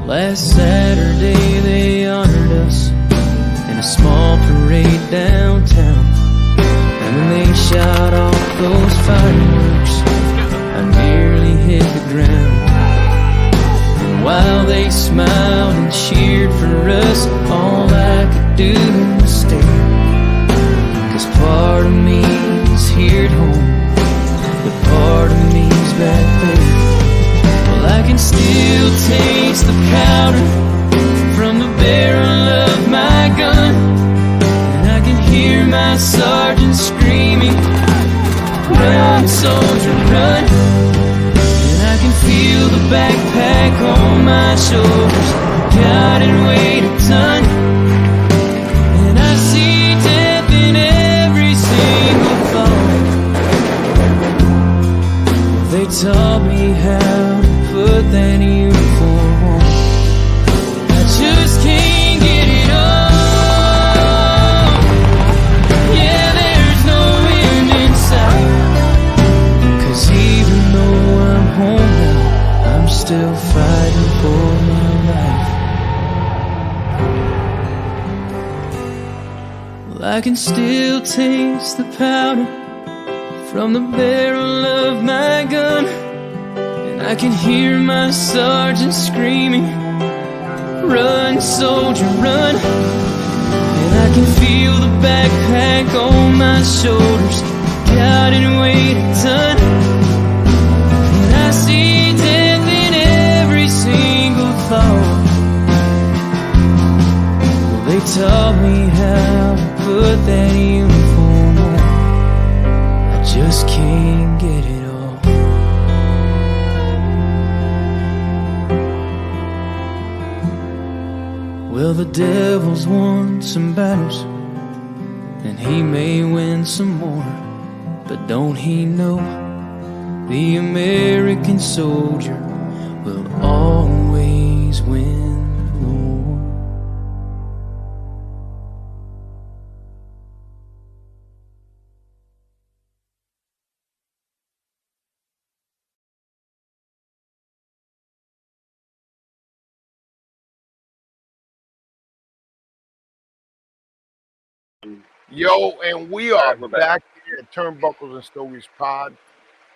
Last Saturday they honored us in a small parade downtown. And when they shot off those fireworks, I nearly hit the ground. And while they smiled and cheered for us, all I could do was stare. my sergeant screaming, run, soldier, run. And I can feel the backpack on my shoulders, God, it weighed a ton. And I see death in every single thought. They taught me how to put that uniform on. I just can't get it on. Yeah, there's no end in sight. 'Cause even though I'm home now, I'm still fighting for my life. Well, I can still taste the powder from the barrel of my gun, and I can hear my sergeant screaming, run, soldier, run. And I can feel the backpack on my shoulders, God, it weighed a ton. And I see death in every single thought. Well, they taught me how to put that uniform on. I just can't get it all. Well, the devil's won some battles, and he may win some more. But don't he know the American soldier will always win the war? Yo, and we are we're back here at Turnbuckles and Stogies Pod.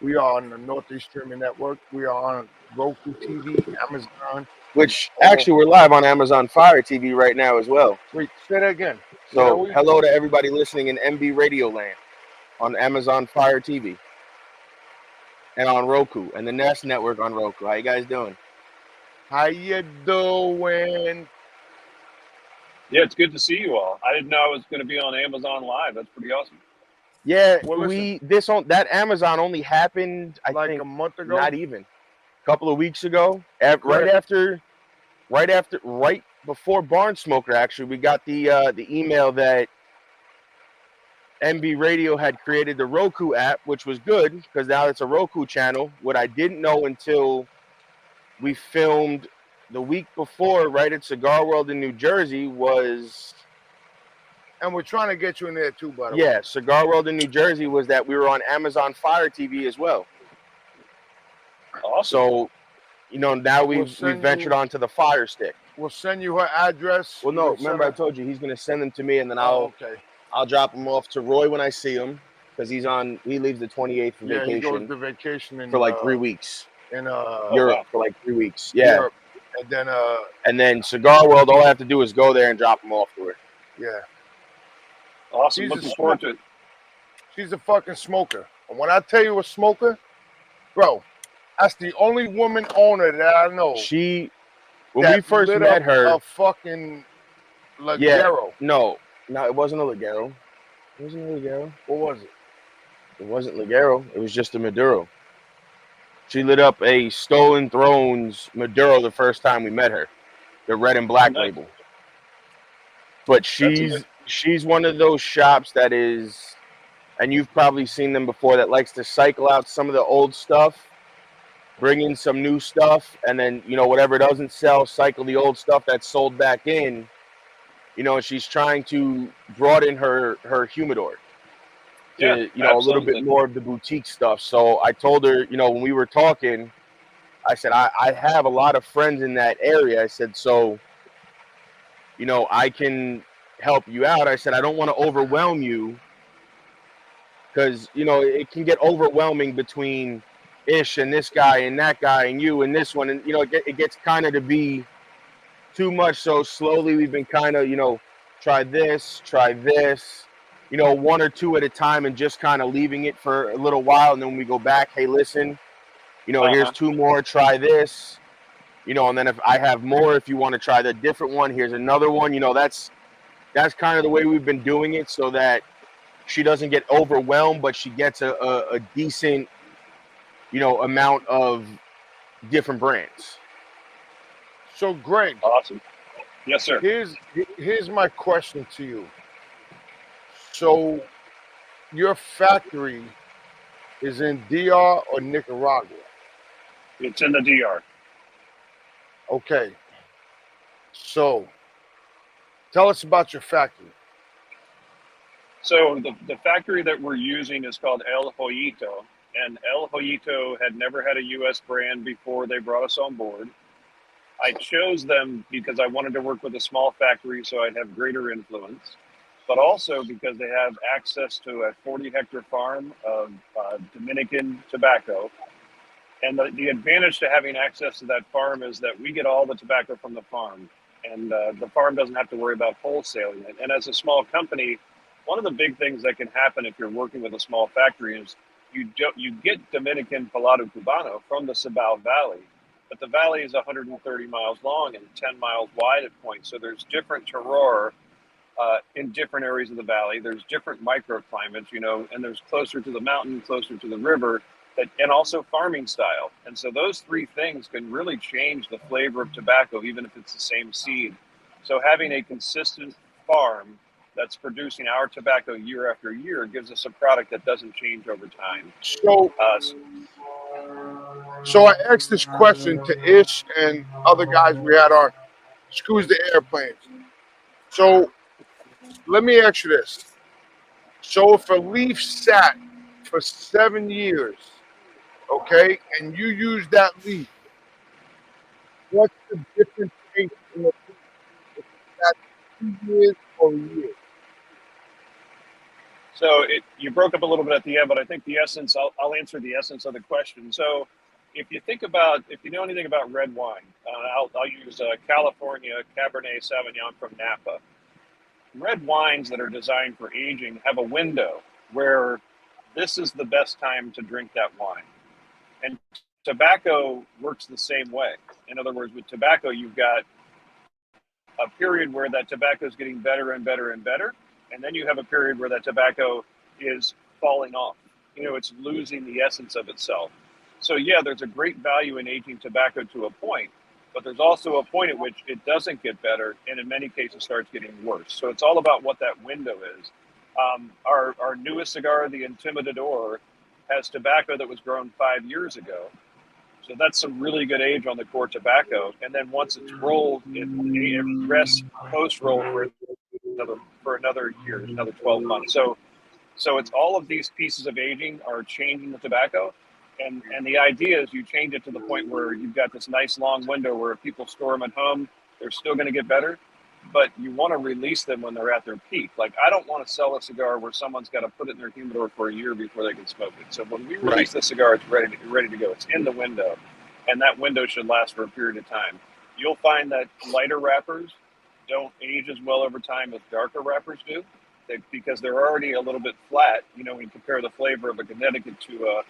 We are on the Northeast Streaming Network. We are on Roku TV, Amazon. Which actually we're live on Amazon Fire TV right now as well. Wait, say that again. So hello to everybody listening in MB Radio Land on Amazon Fire TV and on Roku and the Nest Network on Roku. How you guys doing? How you doing? Yeah, it's good to see you all. I didn't know I was going to be on Amazon Live. That's pretty awesome. Yeah, Well, that Amazon only happened I Like think a month ago? not even a couple of weeks ago. Right before Barn Smoker, actually, we got the email that MB Radio had created the Roku app, which was good because now it's a Roku channel. What I didn't know until we filmed the week before, right at Cigar World in New Jersey, was. And we're trying to get you in there too, by the way. Yeah, Cigar World in New Jersey was that we were on Amazon Fire TV as well. Awesome. So, now we've ventured onto the Fire Stick. We'll send you her address. Well, no, remember I told you he's going to send them to me, and then I'll drop them off to Roy when I see him because he leaves the 28th for vacation. He goes to vacation for like 3 weeks in Europe for like 3 weeks. Yeah, Europe. And then Cigar World, all I have to do is go there and drop them off to her. Yeah. Awesome. Looking forward to it. She's a fucking smoker. And when I tell you a smoker, bro, that's the only woman owner that I know. When we first met her, a fucking Ligero. Yeah, no, it wasn't a Ligero. It wasn't a Ligero. What was it? It wasn't Ligero. It was just a Maduro. She lit up a Stolen Thrones Maduro the first time we met her, the red and black label. But she's one of those shops that is, and you've probably seen them before, that likes to cycle out some of the old stuff, bring in some new stuff, and then, whatever doesn't sell, cycle the old stuff that's sold back in. She's trying to broaden her humidor to, a little bit more of the boutique stuff. So I told her, when we were talking, I said, I have a lot of friends in that area. I said, so, I can help you out. I said, I don't want to overwhelm you because, it can get overwhelming between Ish and this guy and that guy and you and this one. And, it gets kind of to be too much. So slowly we've been kind of, try this, one or two at a time and just kind of leaving it for a little while. And then when we go back, hey, listen, here's two more, try this, and then if I have more, if you want to try the different one, here's another one. That's kind of the way we've been doing it so that, she doesn't get overwhelmed, but she gets a decent, amount of different brands. So, Greg. Awesome. Yes, sir. Here's my question to you. So, your factory is in DR or Nicaragua? It's in the DR. Okay. So, tell us about your factory. So the factory that we're using is called El Joyito, and El Joyito had never had a U.S. brand before they brought us on board. I chose them because I wanted to work with a small factory so I'd have greater influence, but also because they have access to a 40-hectare farm of Dominican tobacco. And the advantage to having access to that farm is that we get all the tobacco from the farm, and the farm doesn't have to worry about wholesaling it. And as a small company, one of the big things that can happen if you're working with a small factory is you get Dominican Pelado Cubano from the Cibao Valley, but the valley is 130 miles long and 10 miles wide at points. So there's different terroir in different areas of the valley. There's different microclimates, and there's closer to the mountain, closer to the river, and also farming style. And so those three things can really change the flavor of tobacco, even if it's the same seed. So having a consistent farm that's producing our tobacco year after year gives us a product that doesn't change over time. So I asked this question to Ish and other guys we had on Screws the Airplanes. So let me ask you this. So if a leaf sat for 7 years, okay, and you use that leaf, what's the difference in the leaf? If that's 2 years or a year? So you broke up a little bit at the end, but I think the essence, I'll answer the essence of the question. So if you know anything about red wine, I'll use California Cabernet Sauvignon from Napa. Red wines that are designed for aging have a window where this is the best time to drink that wine. And tobacco works the same way. In other words, with tobacco, you've got a period where that tobacco is getting better and better and better. And then you have a period where that tobacco is falling off. It's losing the essence of itself. So yeah, there's a great value in aging tobacco to a point, but there's also a point at which it doesn't get better, and in many cases starts getting worse. So it's all about what that window is. Our newest cigar, the Intimidador, has tobacco that was grown 5 years ago. So that's some really good age on the core tobacco. And then once it's rolled, it rests post-roll for another year, another 12 months. So it's all of these pieces of aging are changing the tobacco. And the idea is you change it to the point where you've got this nice long window where if people store them at home, they're still going to get better, but you want to release them when they're at their peak. Like, I don't want to sell a cigar where someone's got to put it in their humidor for a year before they can smoke it. So when we release the cigar, it's ready to go. It's in the window, and that window should last for a period of time. You'll find that lighter wrappers don't age as well over time as darker wrappers do, because they're already a little bit flat. When you compare the flavor of a Connecticut to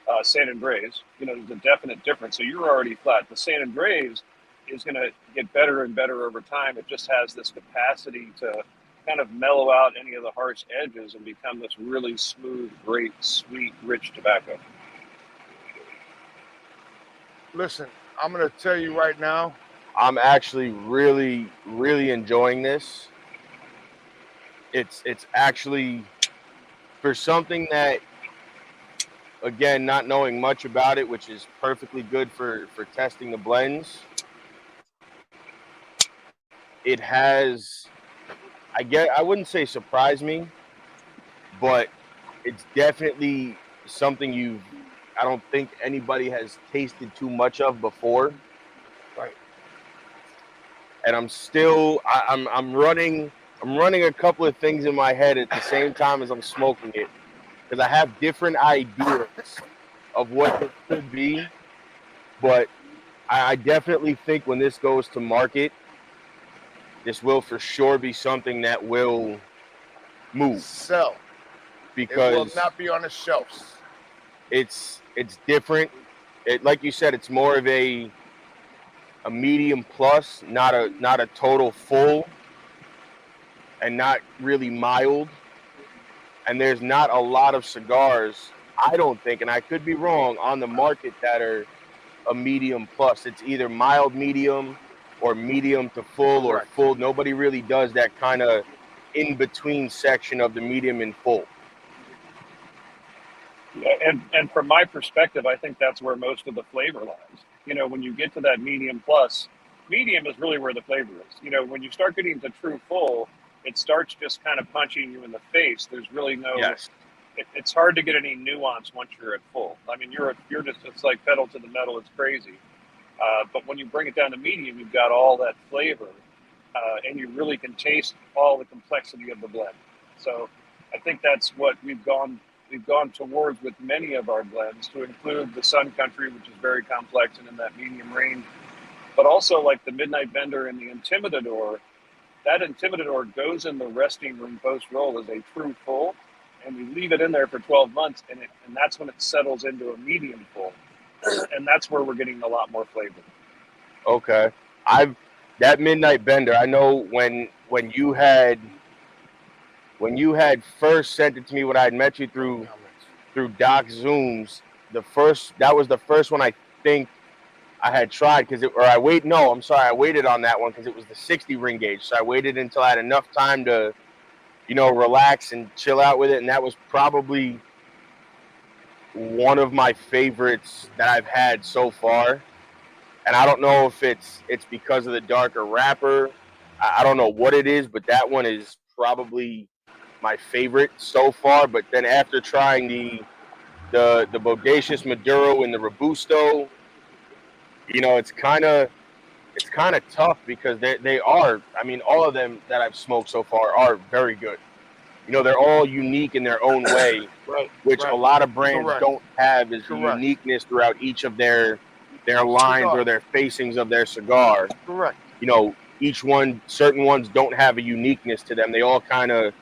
a San Andres, there's a definite difference. So you're already flat. The San Andres is going to get better and better over time. It just has this capacity to kind of mellow out any of the harsh edges and become this really smooth, great, sweet, rich tobacco. Listen, I'm going to tell you right now, I'm actually really, really enjoying this. It's actually, for something that, again, not knowing much about it, which is perfectly good for testing the blends. It has, I wouldn't say surprised me, but it's definitely something I don't think anybody has tasted too much of before. Right. And I'm running a couple of things in my head at the same time as I'm smoking it, because I have different ideas of what it could be, but I definitely think when this goes to market, this will for sure be something that will move. Sell. Because it will not be on the shelves. It's different. Like you said, it's more of a medium plus, not a total full, and not really mild. And there's not a lot of cigars, I don't think, and I could be wrong, on the market that are a medium plus. It's either mild medium or medium to full or full. Nobody really does that kind of in between section of the medium and full. Yeah, and from my perspective, I think that's where most of the flavor lies. You know, when you get to that medium plus, medium is really where the flavor is. You know, when you start getting to true full, it starts just kind of punching you in the face. There's really no. Yes. It's hard to get any nuance once you're at full. I mean, you're just, it's like pedal to the metal. It's crazy. But when you bring it down to medium, you've got all that flavor, and you really can taste all the complexity of the blend. So I think that's what we've gone towards with many of our blends, to include the Sun Country, which is very complex and in that medium range, but also like the Midnight Bender and the Intimidador. That Intimidador goes in the resting room post-roll as a true full, and we leave it in there for 12 months, and that's when it settles into a medium full. And that's where we're getting a lot more flavor. Okay. That Midnight Bender, I know when you had first sent it to me when I had met you through Doc Zooms, that was the first one I think I had tried, I waited on that one because it was the 60 ring gauge. So I waited until I had enough time to, relax and chill out with it. And that was probably one of my favorites that I've had so far. And I don't know if it's because of the darker wrapper. I don't know what it is, but that one is probably my favorite so far. But then after trying the Bodacious Maduro and the Robusto, it's kind of tough because they are. I mean, all of them that I've smoked so far are very good. They're all unique in their own way, which a lot of brands don't have is the uniqueness throughout each of their lines or their facings of their cigar. Correct. Each one, certain ones don't have a uniqueness to them. They all kind of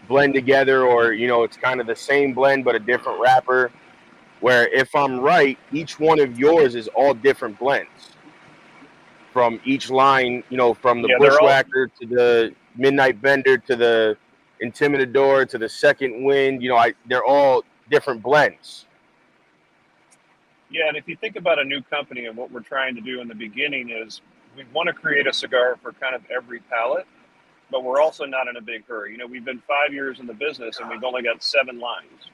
blend together, or it's kind of the same blend but a different wrapper. Where if I'm right, each one of yours is all different blends from each line. From the Bushwhacker to the Midnight Bender to the Intimidador to the Second Wind. They're all different blends. Yeah, and if you think about a new company and what we're trying to do in the beginning is we want to create a cigar for kind of every palate, but we're also not in a big hurry. We've been 5 years in the business and we've only got 7 lines.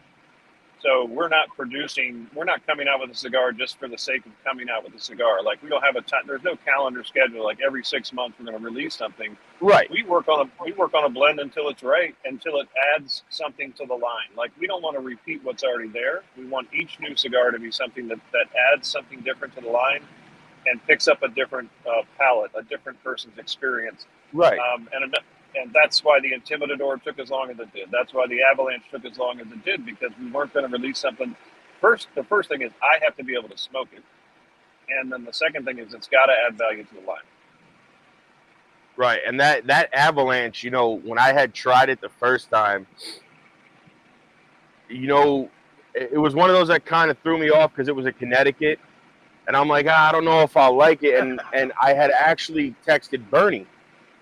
So we're not coming out with a cigar just for the sake of coming out with a cigar. Like, we don't have there's no calendar schedule. Like, every 6 months we're going to release something. Right. We work on a blend until it's right, until it adds something to the line. Like, we don't want to repeat what's already there. We want each new cigar to be something that adds something different to the line and picks up a different palate, a different person's experience. Right. And that's why the Intimidador took as long as it did. That's why the Avalanche took as long as it did, because we weren't going to release something. The first thing is I have to be able to smoke it. And then the second thing is it's got to add value to the line. Right. And that Avalanche, when I had tried it the first time, it was one of those that kind of threw me off because it was a Connecticut. And I'm like, I don't know if I'll like it. And I had actually texted Bernie.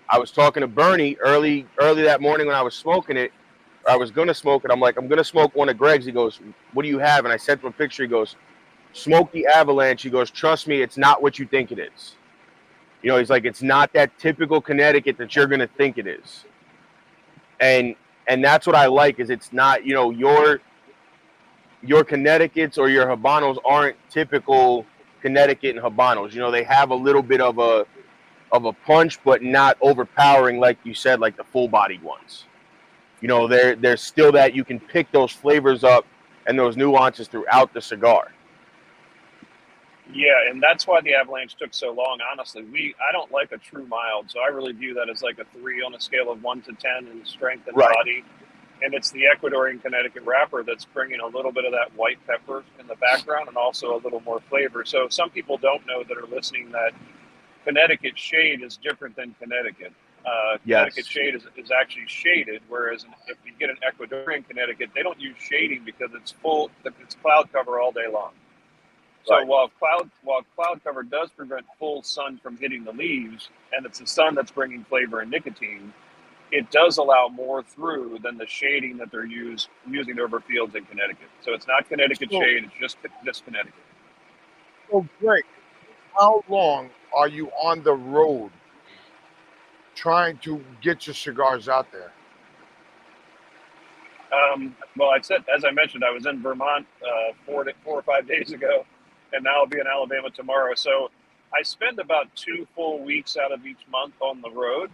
I was talking to Bernie early that morning when I was smoking it, or I was going to smoke it. I'm like, I'm going to smoke one of Greg's. He goes, what do you have? And I sent him a picture. He goes, smoke the Avalanche. He goes, trust me, it's not what you think it is. He's like, it's not that typical Connecticut that you're going to think it is. And that's what I like, is it's not, your Connecticut's or your Habanos aren't typical Connecticut and Habanos. They have a little bit of a punch, but not overpowering, like you said, like the full-bodied ones. There's still that you can pick those flavors up and those nuances throughout the cigar. Yeah, and that's why the Avalanche took so long, honestly. I don't like a true mild, so I really view that as like a 3 on a scale of 1 to 10 in strength and body. And it's the Ecuadorian Connecticut wrapper that's bringing a little bit of that white pepper in the background and also a little more flavor. So some people don't know that are listening that Connecticut shade is different than Connecticut. Connecticut shade is actually shaded, whereas if you get an Ecuadorian Connecticut, they don't use shading because it's cloud cover all day long. So while cloud cover does prevent full sun from hitting the leaves, and it's the sun that's bringing flavor and nicotine, it does allow more through than the shading that they're using over fields in Connecticut. So it's not Connecticut shade; it's just Connecticut. So, Greg, how long are you on the road trying to get your cigars out there? Well, as I mentioned, I was in Vermont 4 or 5 days ago, and now I'll be in Alabama tomorrow. So I spend about 2 full weeks out of each month on the road.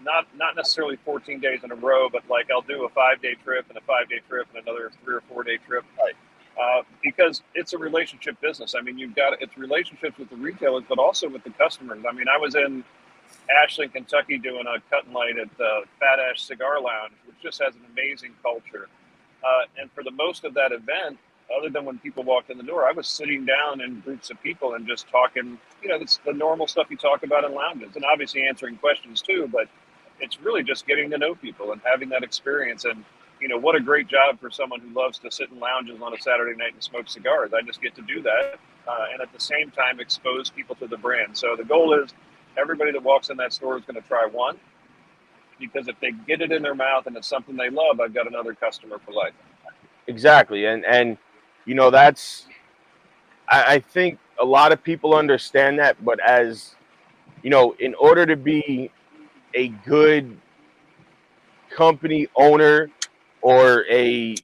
Not necessarily 14 days in a row, but like I'll do a 5-day trip and a 5-day trip and another 3 or 4 day trip. Because it's a relationship business. I mean, it's relationships with the retailers, but also with the customers. I mean, I was in Ashland, Kentucky, doing a cut and light at the Fat Ash Cigar Lounge, which just has an amazing culture. And for the most of that event, other than when people walked in the door, I was sitting down in groups of people and just talking, it's the normal stuff you talk about in lounges, and obviously answering questions too, but it's really just getting to know people and having that experience. And, what a great job for someone who loves to sit in lounges on a Saturday night and smoke cigars. I just get to do that. And at the same time, expose people to the brand. So the goal is everybody that walks in that store is going to try one, because if they get it in their mouth and it's something they love, I've got another customer for life. Exactly. And that's, I think a lot of people understand that, but as, in order to be a good company owner or a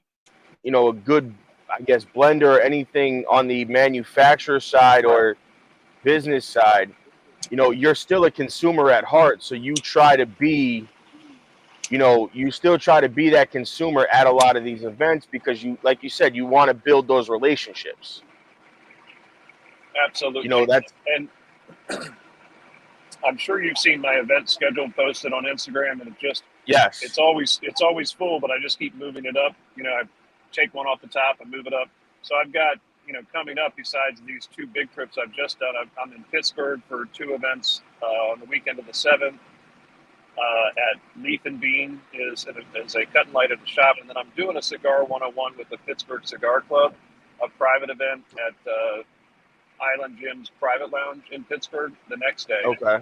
good, I guess, blender or anything on the manufacturer side or business side, you're still a consumer at heart. So you try to be, you still try to be that consumer at a lot of these events because like you said, you want to build those relationships. Absolutely. That's, and I'm sure you've seen my event schedule posted on Instagram, and yes, it's always full, but I just keep moving it up. I take one off the top and move it up. So I've got, coming up, besides these 2 big trips I've just done, I'm in Pittsburgh for 2 events on the weekend of the 7th. At Leaf and Bean is a cut and light at the shop, and then I'm doing a Cigar 101 with the Pittsburgh Cigar Club, a private event at Island Jim's Private Lounge in Pittsburgh the next day. Okay.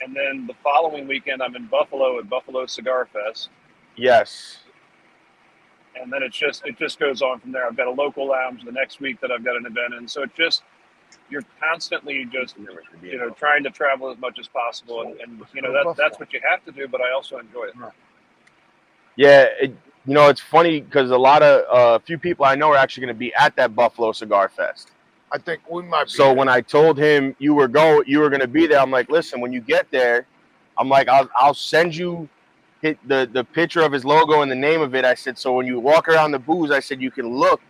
And then the following weekend, I'm in Buffalo at Buffalo Cigar Fest. Yes. And then it just goes on from there. I've got a local lounge the next week that I've got an event in. So you're constantly just, trying to travel as much as possible. And that's what you have to do, but I also enjoy it. Yeah. It's funny because a few people I know are actually going to be at that Buffalo Cigar Fest. I think we might be. So when I told him you were going to be there, I'm like, listen, when you get there, I'm like, I'll send you the picture of his logo and the name of it. I said, so when you walk around the booth, I said, you can look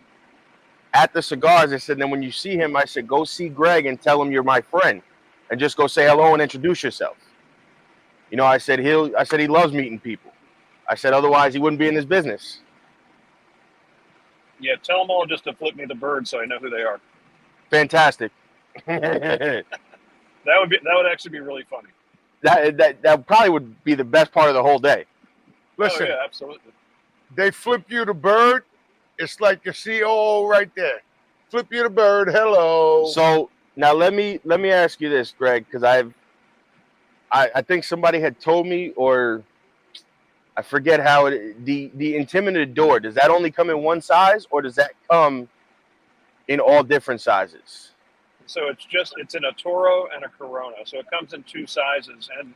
at the cigars. I said, then when you see him, I said, go see Greg and tell him you're my friend and just go say hello and introduce yourself. I said, he loves meeting people. I said, otherwise he wouldn't be in this business. Yeah. Tell them all just to flip me the bird so I know who they are. Fantastic. That would actually be really funny. That probably would be the best part of the whole day. Listen, yeah, absolutely. They flip you the bird. It's like your COO right there. Flip you the bird. Hello. So now let me ask you this, Greg, because I think somebody had told me, or I forget how the Intimidator, does that only come in one size, or does that come in all different sizes? So it's in a Toro and a Corona. So it comes in 2 sizes. And,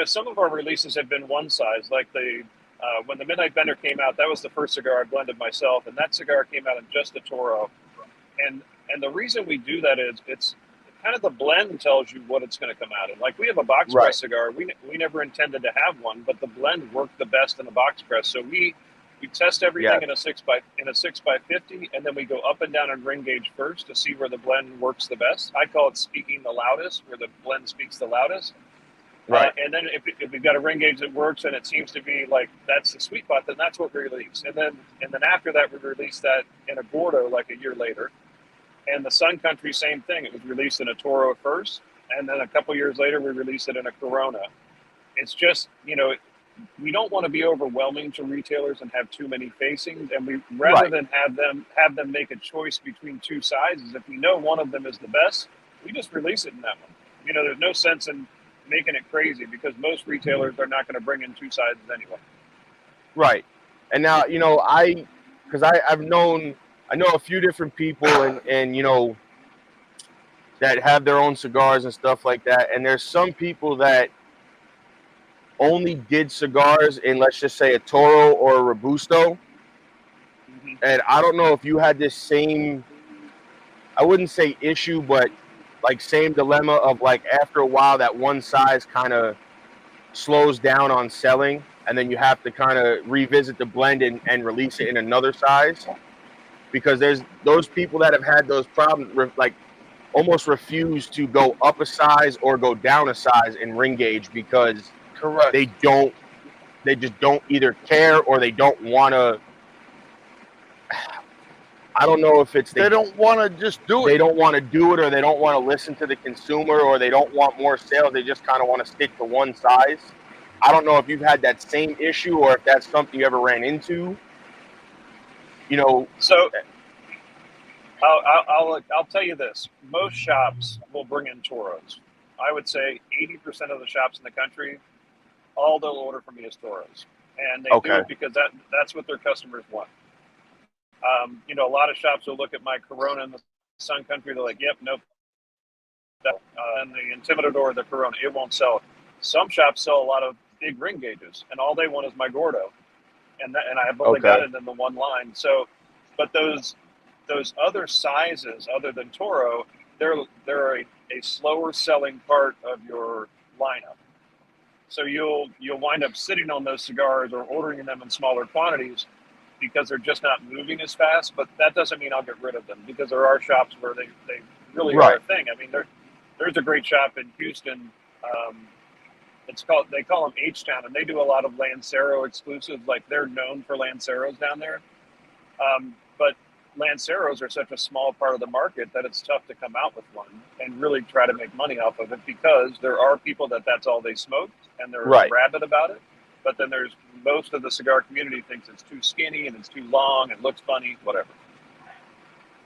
some of our releases have been one size, like when the Midnight Bender came out, that was the first cigar I blended myself. And that cigar came out in just a Toro. And the reason we do that is it's kind of the blend tells you what it's going to come out in. Like we have a box press cigar. We never intended to have one, but the blend worked the best in the box press. So we test everything in a 6x50, and then we go up and down on ring gauge first to see where the blend works the best. I call it speaking the loudest, where the blend speaks the loudest. Right. And then if we've got a ring gauge that works and it seems to be like that's the sweet spot, then that's what we release. And then after that, we release that in a Gordo like a year later. And the Sun Country, same thing. It was released in a Toro at first, and then a couple years later, we released it in a Corona. It's just, we don't want to be overwhelming to retailers and have too many facings, and we rather than have them make a choice between 2 sizes. If we know one of them is the best, we just release it in that one. There's no sense in making it crazy because most retailers are not going to bring in two sizes anyway. Right. And now, because I know a few different people and that have their own cigars and stuff like that. And there's some people that only did cigars in, let's just say, a Toro or a Robusto. Mm-hmm. And I don't know if you had this same, I wouldn't say issue, but like same dilemma of like after a while that one size kind of slows down on selling, and then you have to kind of revisit the blend and release it in another size, because there's those people that have had those problems, like almost refuse to go up a size or go down a size in ring gauge because they just don't either care or they don't want to. I don't know if it's they don't want to just do it. They don't want to do it, or they don't want to listen to the consumer, or they don't want more sales. They just kind of want to stick to one size. I don't know if you've had that same issue or if that's something you ever ran into. So I'll tell you this: most shops will bring in Toros. I would say 80% of the shops in the country, all they'll order from me is Toros, and they do it because that's what their customers want. A lot of shops will look at my Corona in the Sun Country. They're like, "Yep, nope." And the Intimidator or the Corona, it won't sell. Some shops sell a lot of big ring gauges, and all they want is my Gordo, and I've only got it in the one line. So, but those other sizes, other than Toro, they're a slower selling part of your lineup. So you'll wind up sitting on those cigars or ordering them in smaller quantities because they're just not moving as fast. But that doesn't mean I'll get rid of them, because there are shops where they really are a thing. I mean, there's a great shop in Houston. They call them H-Town, and they do a lot of Lancero exclusives. Like, they're known for Lanceros down there. But Lanceros are such a small part of the market that it's tough to come out with one and really try to make money off of it, because there are people that's all they smoke and they're rabid about it. But then there's most of the cigar community thinks it's too skinny and it's too long and looks funny, whatever.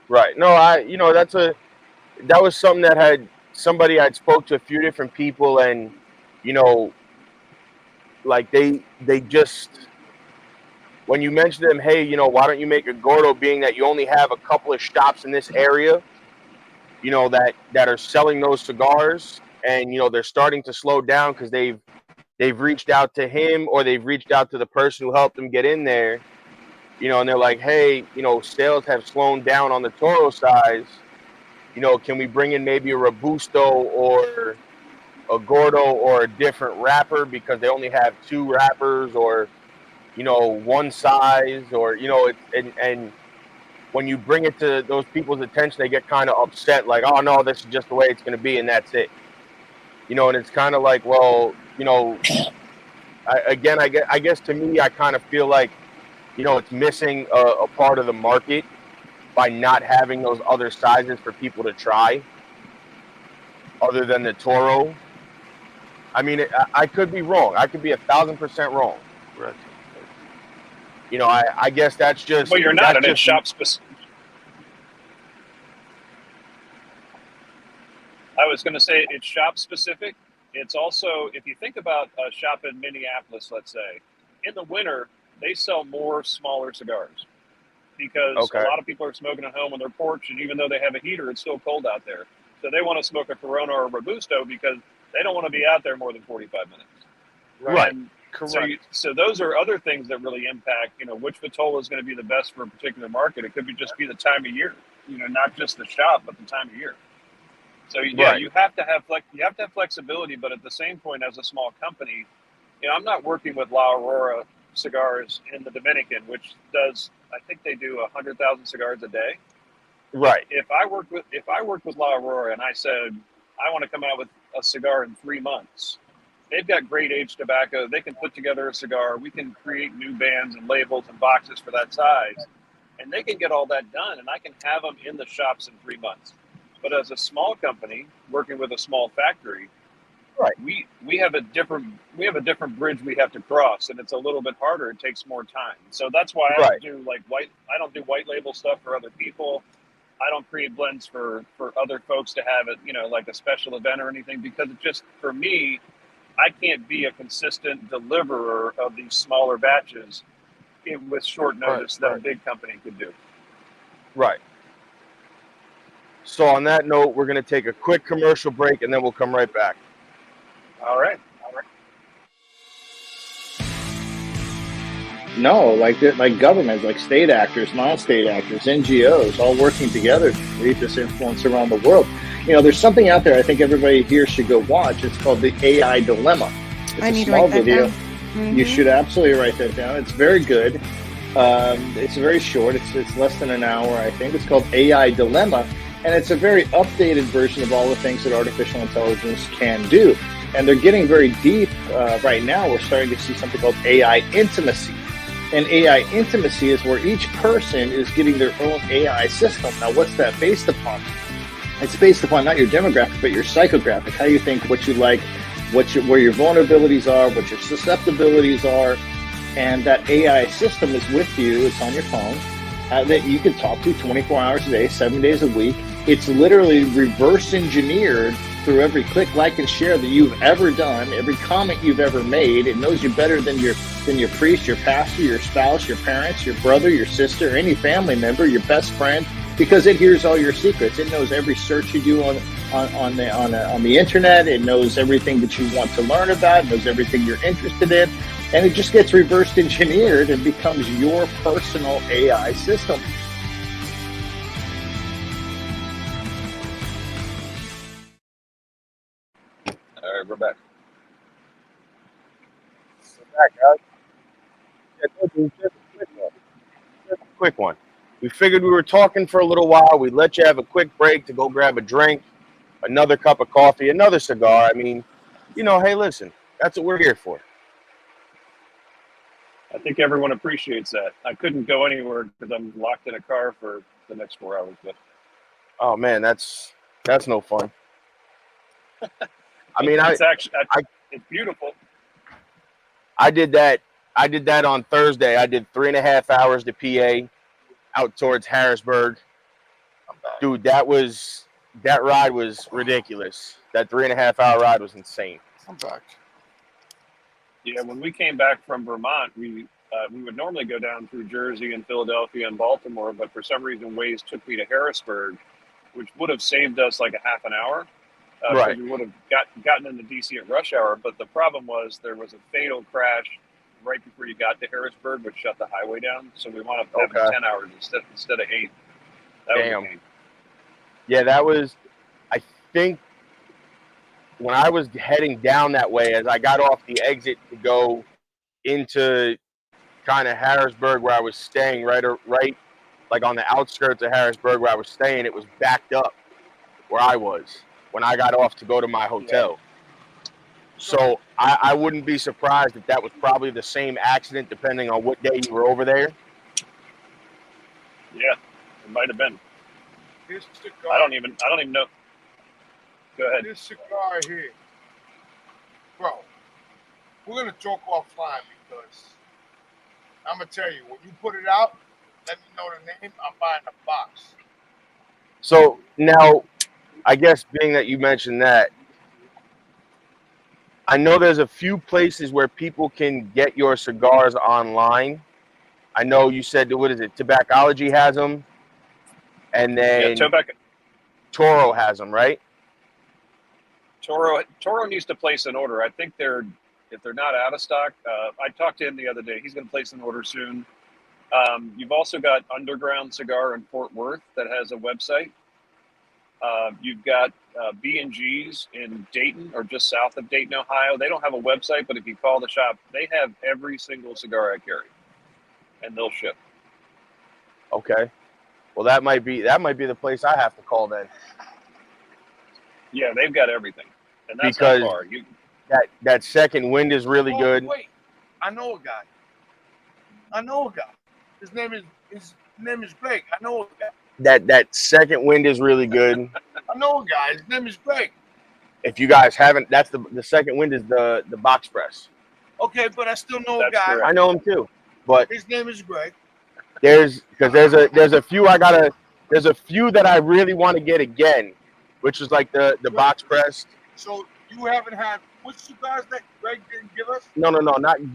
Right. No, that was something that somebody I'd spoke to a few different people, and like they just, when you mention to them, hey, why don't you make a Gordo, being that you only have a couple of shops in this area, that are selling those cigars, and they're starting to slow down because they've reached out to him or they've reached out to the person who helped them get in there, and they're like, hey, sales have slowed down on the Toro size. Can we bring in maybe a Robusto or a Gordo or a different wrapper, because they only have two wrappers, or one size, or and when you bring it to those people's attention, they get kind of upset, like, oh no, this is just the way it's going to be and that's it. And it's kind of like, well, I guess to me, I kind of feel like it's missing a part of the market by not having those other sizes for people to try, other than the Toro. I mean, I could be wrong. I could be 1,000% wrong. Right. I guess that's just. Well, you're not, and it's shop specific. I was going to say it's shop specific. It's also, if you think about a shop in Minneapolis, let's say, in the winter, they sell more smaller cigars, because a lot of people are smoking at home on their porch, and even though they have a heater, it's still cold out there. So they want to smoke a Corona or a Robusto because they don't want to be out there more than 45 minutes. Right. And correct. So those are other things that really impact, which Vitola is going to be the best for a particular market. It could just be the time of year, not just the shop, but the time of year. So yeah, you have to have flexibility, but at the same point, as a small company, I'm not working with La Aurora Cigars in the Dominican, which does, I think they do 100,000 cigars a day. Right. If I worked with La Aurora and I said I want to come out with a cigar in 3 months, they've got great aged tobacco. They can put together a cigar. We can create new bands and labels and boxes for that size, and they can get all that done, and I can have them in the shops in 3 months. But as a small company working with a small factory, right, we have a different bridge we have to cross, and it's a little bit harder. It takes more time. So that's why I don't do white label stuff for other people. I don't create blends for other folks to have it, like a special event or anything, because it just, for me, I can't be a consistent deliverer of these smaller batches with short notice that a big company could do. Right. So on that note, we're going to take a quick commercial break, and then we'll come right back. All right. No, like governments, like state actors, non-state actors, NGOs, all working together to create this influence around the world. There's something out there I think everybody here should go watch. It's called the AI Dilemma. It's I need a to small write that video. down. Mm-hmm. You should absolutely write that down. It's very good. It's very short. It's less than an hour, I think. It's called AI Dilemma, and it's a very updated version of all the things that artificial intelligence can do. And they're getting very deep right now. We're starting to see something called AI intimacy. And AI intimacy is where each person is getting their own AI system. Now, what's that based upon? It's based upon not your demographic, but your psychographic, how you think, what you like, where your vulnerabilities are, what your susceptibilities are. And that AI system is with you. It's on your phone that you can talk to 24 hours a day, 7 days a week. It's literally reverse engineered through every click, like, and share that you've ever done, every comment you've ever made. It knows you better than your priest, your pastor, your spouse, your parents, your brother, your sister, any family member, your best friend, because it hears all your secrets. It knows every search you do on the internet. It knows everything that you want to learn about. It knows everything you're interested in, and it just gets reverse engineered and becomes your personal AI system. All right, we're back. Just a quick one. We figured we were talking for a little while. We let you have a quick break to go grab a drink, another cup of coffee, another cigar. I mean, hey, listen, that's what we're here for. I think everyone appreciates that. I couldn't go anywhere because I'm locked in a car for the next 4 hours. But Oh man, that's no fun. I mean, it's beautiful. I did that on Thursday. I did 3.5 hours to PA out towards Harrisburg. Dude, that ride was ridiculous. That 3.5 hour ride was insane. I'm back. Yeah, when we came back from Vermont, we would normally go down through Jersey and Philadelphia and Baltimore, but for some reason Waze took me to Harrisburg, which would have saved us like a half an hour. Right. We would have gotten into DC at rush hour, but the problem was there was a fatal crash right before you got to Harrisburg, which shut the highway down. So we wound up having 10 hours instead of 8. Damn. Yeah, that was, I think, when I was heading down that way, as I got off the exit to go into kind of Harrisburg where I was staying, right like on the outskirts of Harrisburg where I was staying, it was backed up where I was when I got off to go to my hotel. So I wouldn't be surprised if that was probably the same accident depending on what day you were over there. Yeah, it might have been. This cigar, I don't even know. Go ahead. This cigar here, bro. We're gonna talk offline because I'm gonna tell you when you put it out, let me know the name. I'm buying a box. So now, I guess being that you mentioned that, I know there's a few places where people can get your cigars online. I know you said, what is it? Tobaccology has them, and then Toro has them, right? Toro needs to place an order. I think if they're not out of stock. I talked to him the other day. He's going to place an order soon. You've also got Underground Cigar in Fort Worth that has a website. You've got B&G's in Dayton or just south of Dayton, Ohio. They don't have a website, but if you call the shop, they have every single cigar I carry, and they'll ship. Okay. Well, that might be the place I have to call then. Yeah, they've got everything, and that's because not far. That Second Wind is really good. Wait, I know a guy. His name is Greg. I know a guy. That Second Wind is really good. I know a guy. His name is Greg. If you guys haven't, that's the Second Wind is the box press. Okay, but I still know a guy. Correct. I know him too, but his name is Greg. there's a few I gotta There's a few that I really want to get again, which is like the box press. So you haven't had which cigars that Greg didn't give us? No, not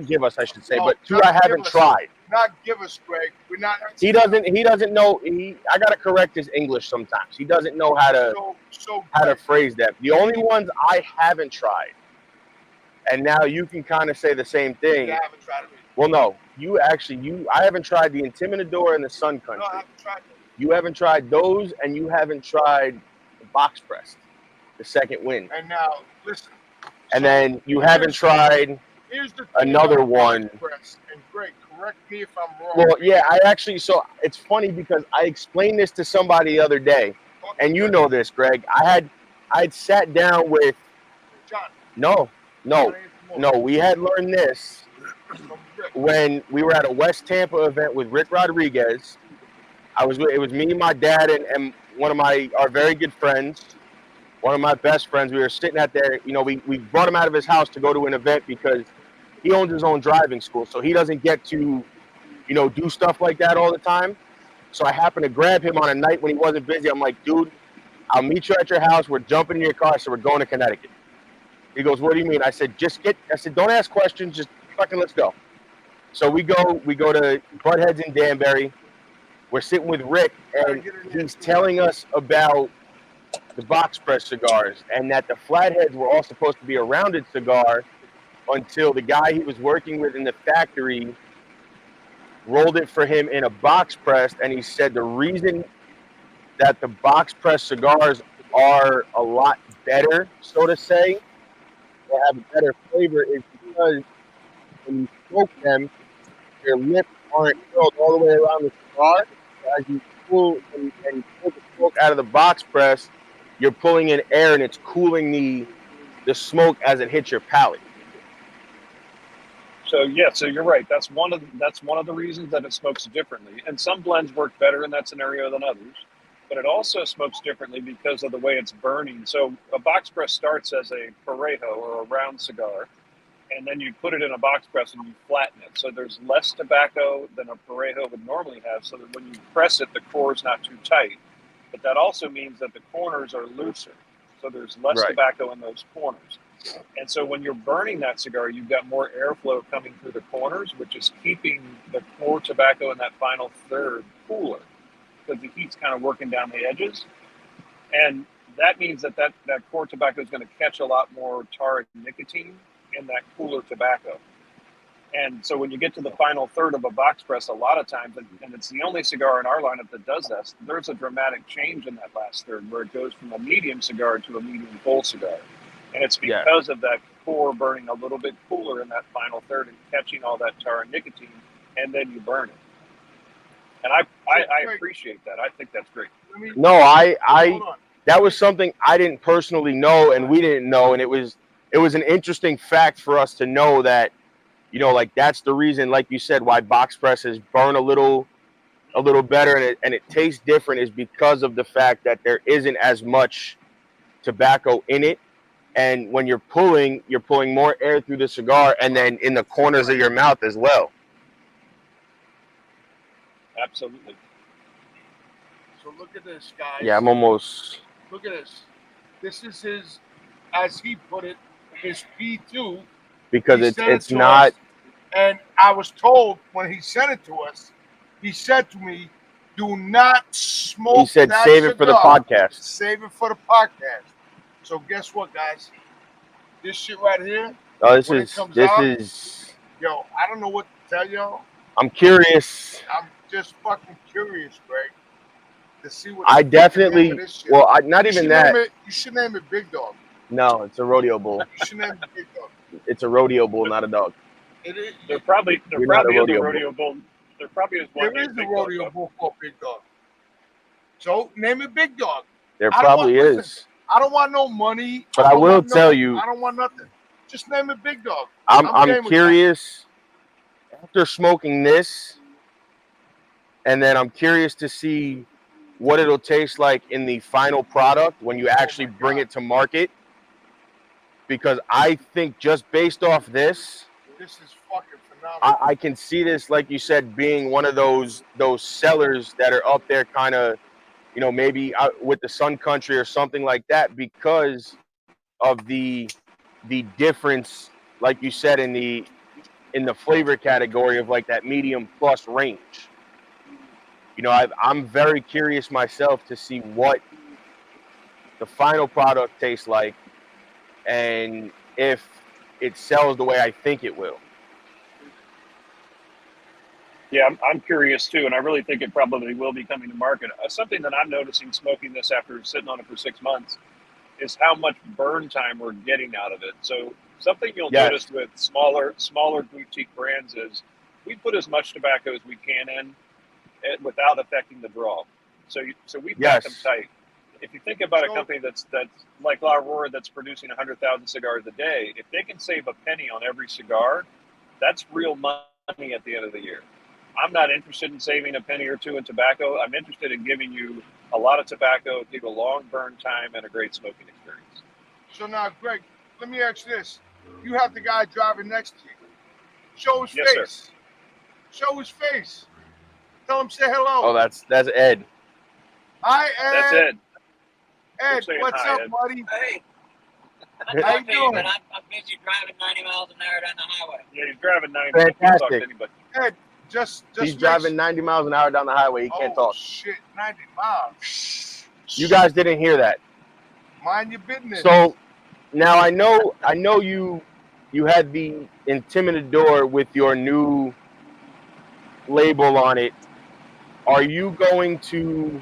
give us, I should say, Oh, but two not I give haven't us. tried. Not give us, Greg. We're not. He doesn't know. I gotta correct his English sometimes. He doesn't know how to phrase that. The only ones I haven't tried, and now you can kind of say the same thing. You haven't tried it. Well, no, I haven't tried the Intimidador and the Sun Country. No, I haven't tried it. You haven't tried those, and you haven't tried the box pressed, the Second Wind. And now, listen. And then you haven't tried another one. And Greg, correct me if I'm wrong. Well, yeah, so it's funny because I explained this to somebody the other day, and you know this, Greg. I'd sat down with John. No, we had learned this when we were at a West Tampa event with Rick Rodriguez. It was me, my dad, and one of our very good friends, one of my best friends. We were sitting out there. We brought him out of his house to go to an event because he owns his own driving school, so he doesn't get to, do stuff like that all the time. So I happened to grab him on a night when he wasn't busy. I'm like, dude, I'll meet you at your house. We're jumping in your car, so we're going to Connecticut. He goes, what do you mean? I said, don't ask questions, just fucking let's go. So we go to Buttheads in Danbury. We're sitting with Rick, and he's telling us about the box press cigars and that the flatheads were all supposed to be a rounded cigar until the guy he was working with in the factory rolled it for him in a box press. And he said the reason that the box press cigars are a lot better, so to say, they have a better flavor, is because when you smoke them, your lips aren't curled all the way around the cigar. As you pull and pull the smoke out of the box press, you're pulling in air and it's cooling the smoke as it hits your palate. So you're right. That's one of the reasons that it smokes differently. And some blends work better in that scenario than others. But it also smokes differently because of the way it's burning. So a box press starts as a parejo or a round cigar, and then you put it in a box press and you flatten it. So there's less tobacco than a parejo would normally have, so that when you press it, the core is not too tight. But that also means that the corners are looser. So there's less tobacco in those corners. And so when you're burning that cigar, you've got more airflow coming through the corners, which is keeping the core tobacco in that final third cooler, because the heat's kind of working down the edges. And that means that core tobacco is going to catch a lot more tar and nicotine in that cooler tobacco. And so when you get to the final third of a box press, a lot of times, and it's the only cigar in our lineup that does this, there's a dramatic change in that last third where it goes from a medium cigar to a medium full cigar. And it's because of that core burning a little bit cooler in that final third and catching all that tar and nicotine, and then you burn it. And I appreciate that. I think that's great. No, that was something I didn't personally know, and we didn't know, and it was an interesting fact for us to know that, like that's the reason, like you said, why box presses burn a little better and it tastes different, is because of the fact that there isn't as much tobacco in it. And when you're pulling more air through the cigar and then in the corners of your mouth as well. Absolutely. So look at this, guys. Yeah, I'm almost. Look at this. This is his, as he put it, his P2. Because it's not. Us, and I was told when he sent it to us, he said to me, do not smoke. He said, that save it for the podcast. Save it for the podcast. So guess what, guys? This shit right here. Oh, this is. Yo, I don't know what to tell y'all. I'm curious. I'm just fucking curious, Greg, to see what. I definitely. Well, not even that. You should name it Big Dog. No, it's a rodeo bull. You should name it Big Dog. It's a rodeo bull, not a dog. It is. There probably is a rodeo bull. There probably is one. There is a rodeo bull called Big Dog. So name it Big Dog. There probably is. Listen, I don't want no money. But I will tell you. I don't want nothing. Just name it Big Dog. I'm curious. After smoking this, and then I'm curious to see what it'll taste like in the final product when you actually bring it to market. Because I think just based off this is fucking phenomenal. I can see this, like you said, being one of those sellers that are up there, kind of, maybe out with the Sun Country or something like that, because of the difference, like you said, in the flavor category of like that medium plus range. I'm very curious myself to see what the final product tastes like, and if it sells the way I think it will. Yeah, I'm curious too, and I really think it probably will be coming to market. Something that I'm noticing smoking this after sitting on it for 6 months is how much burn time we're getting out of it. So something you'll notice with smaller boutique brands is we put as much tobacco as we can in without affecting the draw. So we pack them tight. If you think about a company that's like La Aurora that's producing 100,000 cigars a day, if they can save a penny on every cigar, that's real money at the end of the year. I'm not interested in saving a penny or two in tobacco. I'm interested in giving you a lot of tobacco, give a long burn time, and a great smoking experience. So now, Greg, let me ask you this. You have the guy driving next to you. Show his face. Sir. Show his face. Tell him say hello. Oh, that's Ed. Hi, Ed. That's Ed. Ed, what's up, Ed. buddy? Hey. How you doing? But I'm busy driving 90 miles an hour down the highway. Yeah, he's driving 90. Fantastic. Ed, just he's driving 90 miles an hour down the highway. He can't talk. Shit, 90 miles. You guys didn't hear that. Mind your business. So now I know you had the Intimidador with your new label on it. Are you going to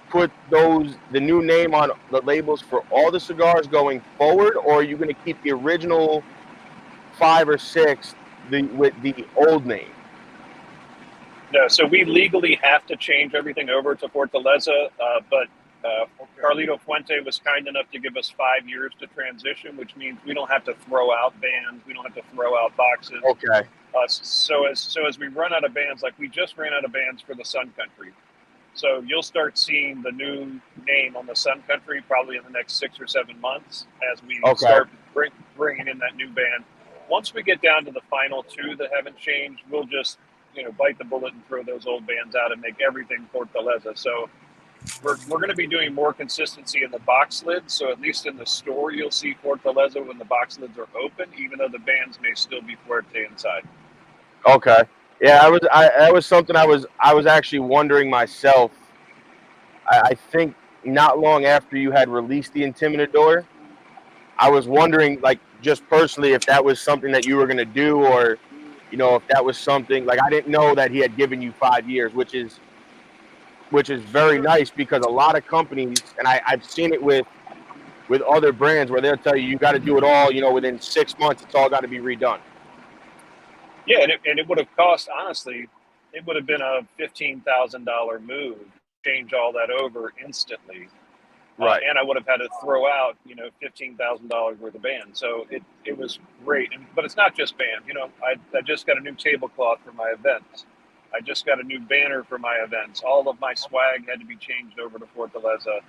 put the new name on the labels for all the cigars going forward, or are you going to keep the original 5 or 6 with the old name? No, so we legally have to change everything over to Fortaleza, but Carlito Fuente was kind enough to give us 5 years to transition, which means we don't have to throw out bands, we don't have to throw out boxes. Okay. So as we run out of bands, like we just ran out of bands for the Sun Country. So you'll start seeing the new name on the Sun Country probably in the next 6 or 7 months as we start bringing in that new band. Once we get down to the final 2 that haven't changed, we'll just bite the bullet and throw those old bands out and make everything Fortaleza. So we're going to be doing more consistency in the box lids. So at least in the store, you'll see Fortaleza when the box lids are open, even though the bands may still be Fuerte inside. Okay. Yeah, that was something I was actually wondering myself. I think not long after you had released the Intimidador, I was wondering, like, just personally, if that was something that you were going to do, or, if that was something, like, I didn't know that he had given you 5 years, which is very nice, because a lot of companies, and I've seen it with other brands, where they'll tell you got to do it all, within 6 months, it's all got to be redone. Yeah, and it would have cost, honestly, it would have been a $15,000 move, change all that over instantly. Right. And I would have had to throw out, $15,000 worth of bands. So it was great. But it's not just bands. I just got a new tablecloth for my events. I just got a new banner for my events. All of my swag had to be changed over to Fortaleza.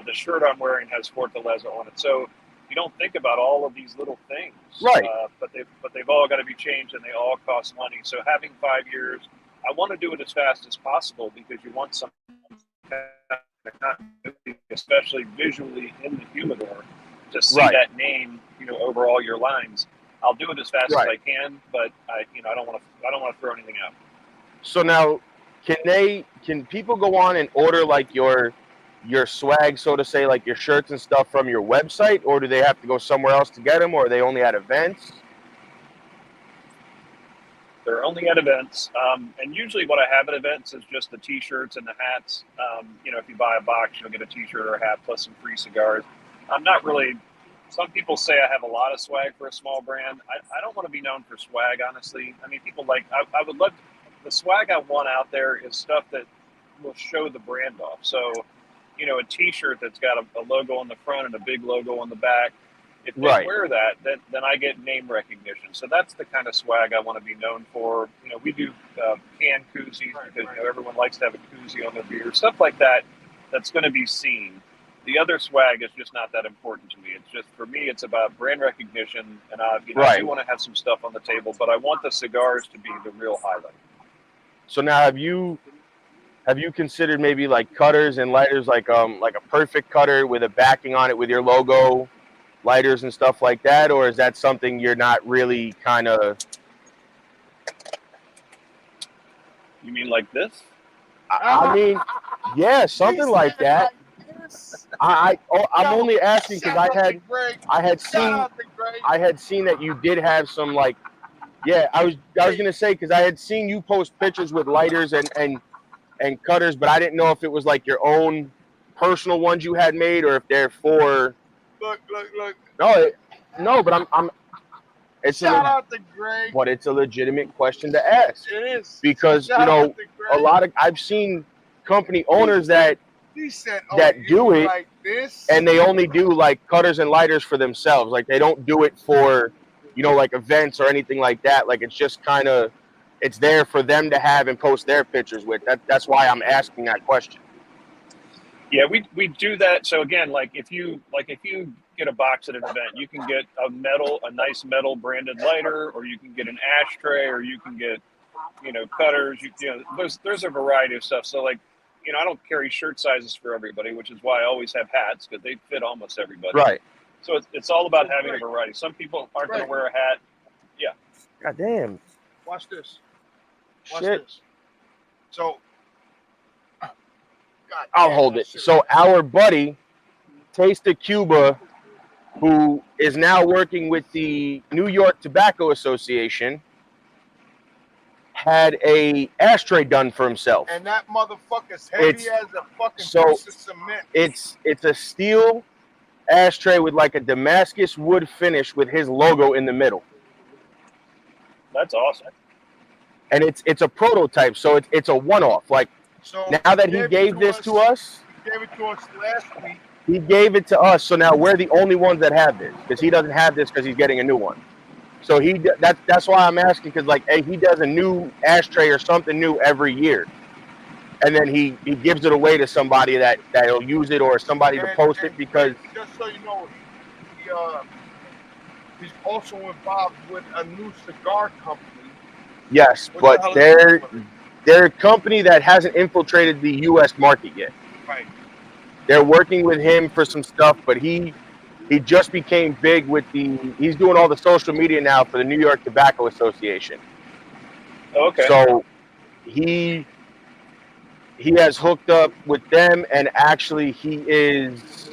The shirt I'm wearing has Fortaleza on it. So you don't think about all of these little things, right? But they've all got to be changed, and they all cost money. So having 5 years, I want to do it as fast as possible, because you want some continuity, especially visually in the humidor, to see that name, over all your lines. I'll do it as fast as I can, but I don't want to throw anything out. So now, can people go on and order like your swag, so to say, like your shirts and stuff, from your website, or do they have to go somewhere else to get them, or are they only at events? They're only at events, and usually what I have at events is just the T-shirts and the hats. If you buy a box, you'll get a T-shirt or a hat plus some free cigars. I'm not really. Some people say I have a lot of swag for a small brand. I don't want to be known for swag, honestly. I mean, people I would love the swag I want out there is stuff that will show the brand off. So, a T-shirt that's got a logo on the front and a big logo on the back. If they wear that, then I get name recognition. So that's the kind of swag I want to be known for. We do canned koozies because everyone likes to have a koozie on their beer, stuff like that. That's going to be seen. The other swag is just not that important to me. It's just, for me, it's about brand recognition, and I do want to have some stuff on the table, but I want the cigars to be the real highlight. So now, have you considered maybe like cutters and lighters, like a perfect cutter with a backing on it with your logo, lighters and stuff like that, or is that something you're not really kind of? You mean like this? I mean, yeah, something like that. I'm only asking because I had seen that you did have some, like, yeah, I was gonna say, because I had seen you post pictures with lighters and cutters, but I didn't know if it was like your own personal ones you had made, or if they're for. Look. No, but I'm. It's Shout out to Greg. But it's a legitimate question to ask. It is, because I've seen company owners that do it, like this, and they only do like cutters and lighters for themselves. Like they don't do it for, like events or anything like that. Like it's just kind of, it's there for them to have and post their pictures with. That's why I'm asking that question. Yeah, we do that. So again, like if you get a box at an event, you can get a nice metal branded lighter, or you can get an ashtray, or you can get, cutters. There's a variety of stuff. So like, I don't carry shirt sizes for everybody, which is why I always have hats, because they fit almost everybody. Right. So it's all about having a variety. Some people aren't going to wear a hat. Yeah. God damn. Watch this. Shit. So. I'll hold it. So our buddy, Taste of Cuba, who is now working with the New York Tobacco Association, had a ashtray done for himself. And that motherfucker's heavy as a fucking piece of cement. It's a steel ashtray with like a Damascus wood finish with his logo in the middle. That's awesome. And it's a prototype, so it's a one-off. Like, so now that he gave this to us, he gave it to us last week. He gave it to us, so now we're the only ones that have this, because he doesn't have this because he's getting a new one. So that's why I'm asking, because like, hey, he does a new ashtray or something new every year, and then he gives it away to somebody that'll use it, or somebody to post it, because just so you know, he's also involved with a new cigar company. Yes, but they're a company that hasn't infiltrated the U.S. market yet. Right. They're working with him for some stuff, but he just became big with he's doing all the social media now for the New York Tobacco Association. Okay. So he has hooked up with them, and actually he is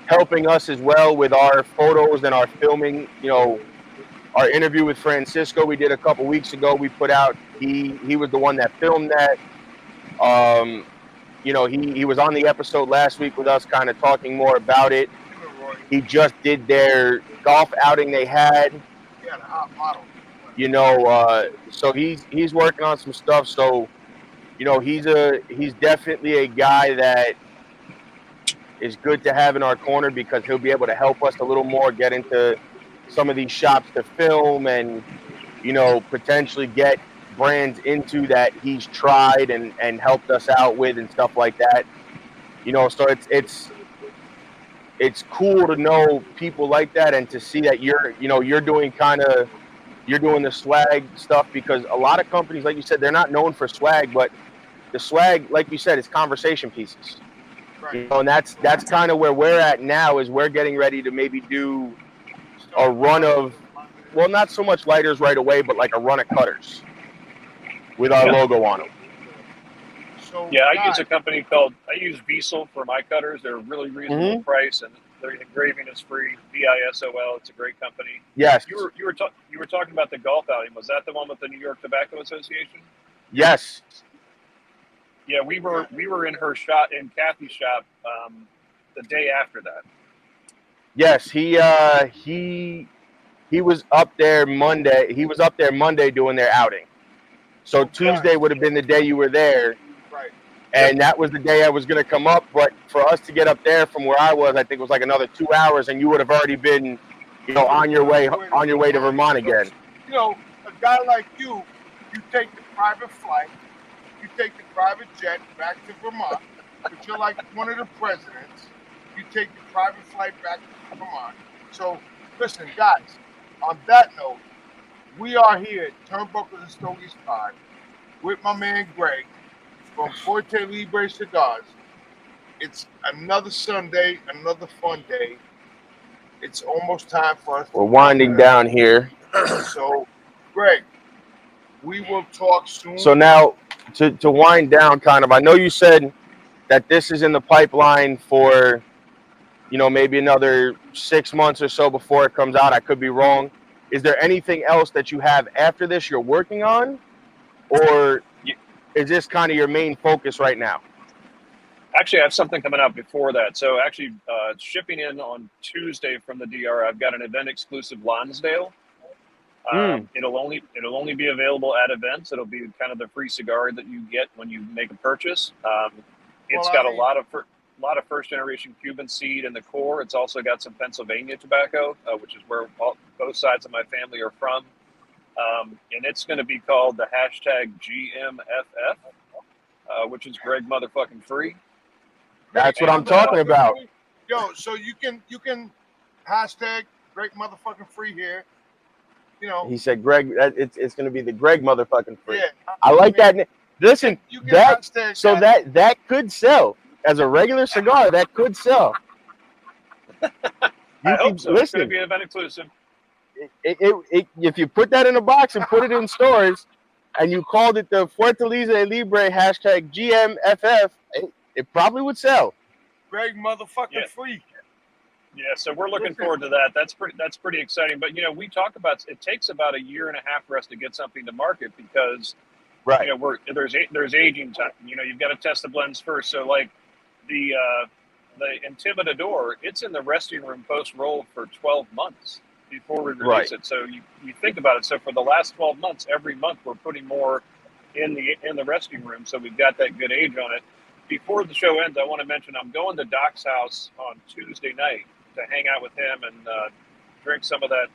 helping us as well with our photos and our filming. Our interview with Francisco we did a couple weeks ago, we put out, he was the one that filmed that. He was on the episode last week with us, kind of talking more about it. He just did their golf outing they had. Yeah, the hot model. So he's working on some stuff. So, he's definitely a guy that is good to have in our corner, because he'll be able to help us a little more get into some of these shops to film, and potentially get brands into that he's tried and helped us out with and stuff like that. So it's cool to know people like that, and to see that you're doing the swag stuff, because a lot of companies, like you said, they're not known for swag, but the swag, like you said, is conversation pieces. Right. And that's kind of where we're at now, is we're getting ready to maybe do a run of, well, not so much lighters right away, but like a run of cutters with our logo on them. So I use a company I use Visol for my cutters. They're a really reasonable price, and their engraving is free. VISOL. It's a great company. Yes. You were talking about the golf outing. Was that the one with the New York Tobacco Association? Yes. Yeah, we were in her shop, in Kathy's shop, the day after that. Yes, he was up there Monday. He was up there Monday doing their outing. So Tuesday would have been the day you were there. Right. And that was the day I was going to come up. But for us to get up there from where I was, I think it was like another 2 hours, and you would have already been, on your way to Vermont again. A guy like you take the private flight, you take the private jet back to Vermont. but you're like one of the presidents. You take the private flight back to Vermont. So, listen, guys, on that note, we are here at Turnbuckles and Stogies Pod with my man Greg from Fortaleza y Libre Cigars. It's another Sunday, another fun day. It's almost time for us. We're winding down here. So, Greg, we will talk soon. So now, to wind down, kind of, I know you said that this is in the pipeline for, you know, maybe another 6 months or so before it comes out. I could be wrong. Is there anything else that you have after this you're working on, or is this kind of your main focus right now? Actually, I have something coming out before that. So actually, shipping in on Tuesday from the DR, I've got an event exclusive Lonsdale. It'll only be available at events. It'll be kind of the free cigar that you get when you make a purchase. It's got a lot of first generation Cuban seed in the core. It's also got some Pennsylvania tobacco, which is where both sides of my family are from. And it's going to be called the #GMFF, which is Greg motherfucking free. That's what I'm talking about. Yo, so you can hashtag Greg motherfucking free here. You know, he said, Greg, it's going to be the Greg motherfucking free. Yeah, I like that. Listen, that that could sell as a regular cigar. That could sell. I hope so. Listen, It's going to be an event exclusive. If you put that in a box and put it in stores, and you called it the Fortaleza y Libre #GMFF, it probably would sell. Greg motherfucking free. Yeah, so we're looking forward to that. That's pretty exciting. But, you know, we talk about it takes about a year and a half for us to get something to market because, you know, there's aging time. You know, you've got to test the blends first. So, like, the Intimidador, it's in the resting room post-roll for 12 months before we release it. So you think about it. So for the last 12 months, every month we're putting more in the resting room. So we've got that good age on it. Before the show ends, I want to mention I'm going to Doc's house on Tuesday night to hang out with him and drink some of that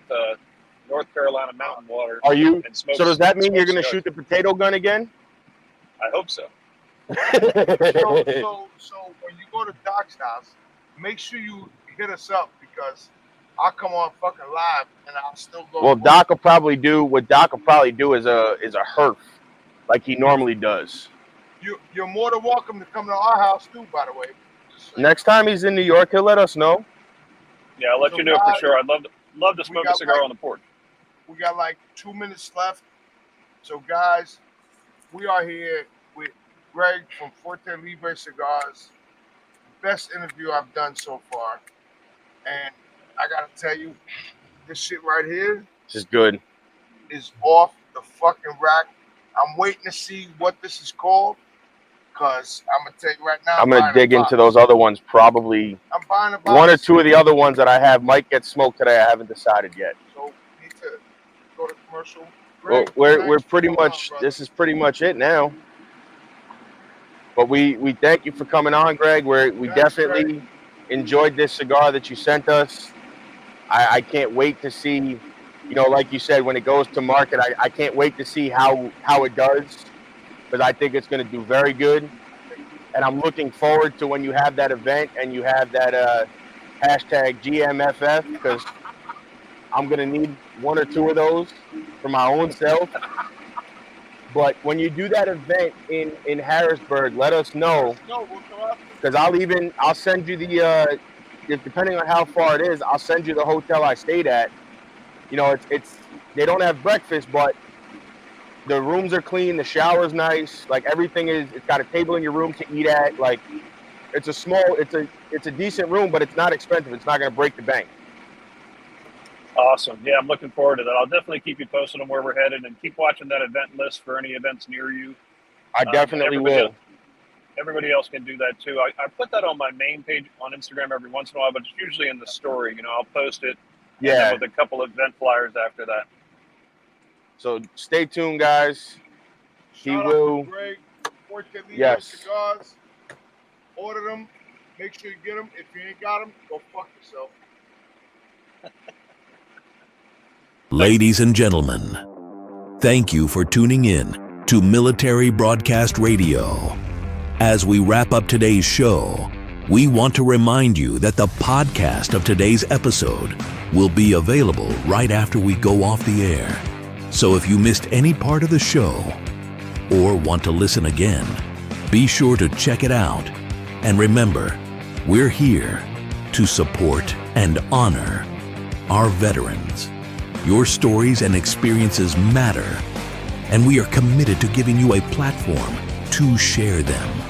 North Carolina mountain water. Are you? And smoke, so does that mean you're going to cigars. shoot the potato gun again? I hope so. So when you go to Doc's house, make sure you hit us up because I'll come on fucking live and I'll still go. Well, Doc will probably do what Doc will probably do is a herf, like he normally does. You're more than welcome to come to our house too, by the way. Next time he's in New York, he'll let us know. Yeah, I'll let you know for sure. I'd love to smoke a cigar on the porch. We got like 2 minutes left. So guys, we are here with Greg from Fortaleza y Libre Cigars. Best interview I've done so far. And I gotta tell you, this shit right here is good. Is off the fucking rack. I'm waiting to see what this is called. Cause I'm gonna tell you right now. I'm gonna dig into those other ones. Probably I'm buying a box. One or two of the other ones that I have might get smoked today. I haven't decided yet. So we need to go to commercial. Well, we're pretty much. This is pretty much it now. But we thank you for coming on, Greg. We definitely enjoyed this cigar that you sent us. I can't wait to see, you know, like you said, when it goes to market, I can't wait to see how it does, because I think it's going to do very good. And I'm looking forward to when you have that event and you have that #GMFF, because I'm going to need one or two of those for my own self. But when you do that event in Harrisburg, let us know, because I'll send you the depending on how far it is, I'll send you the hotel I stayed at. You know, it's they don't have breakfast, but the rooms are clean, the shower's nice, like everything is. It's got a table in your room to eat at. Like it's a decent room, but it's not expensive. It's not going to break the bank. Awesome. Yeah, I'm looking forward to that. I'll definitely keep you posted on where we're headed and keep watching that event list for any events near you. I definitely will. Everybody else can do that too. I put that on my main page on Instagram every once in a while, but it's usually in the story. You know, I'll post it with a couple of event flyers after that. So stay tuned, guys. He will. Greg, yes. Cigars. Order them. Make sure you get them. If you ain't got them, go fuck yourself. Ladies and gentlemen, thank you for tuning in to Military Broadcast Radio. As we wrap up today's show, we want to remind you that the podcast of today's episode will be available right after we go off the air. So if you missed any part of the show or want to listen again, be sure to check it out. And remember, we're here to support and honor our veterans. Your stories and experiences matter, and we are committed to giving you a platform to share them.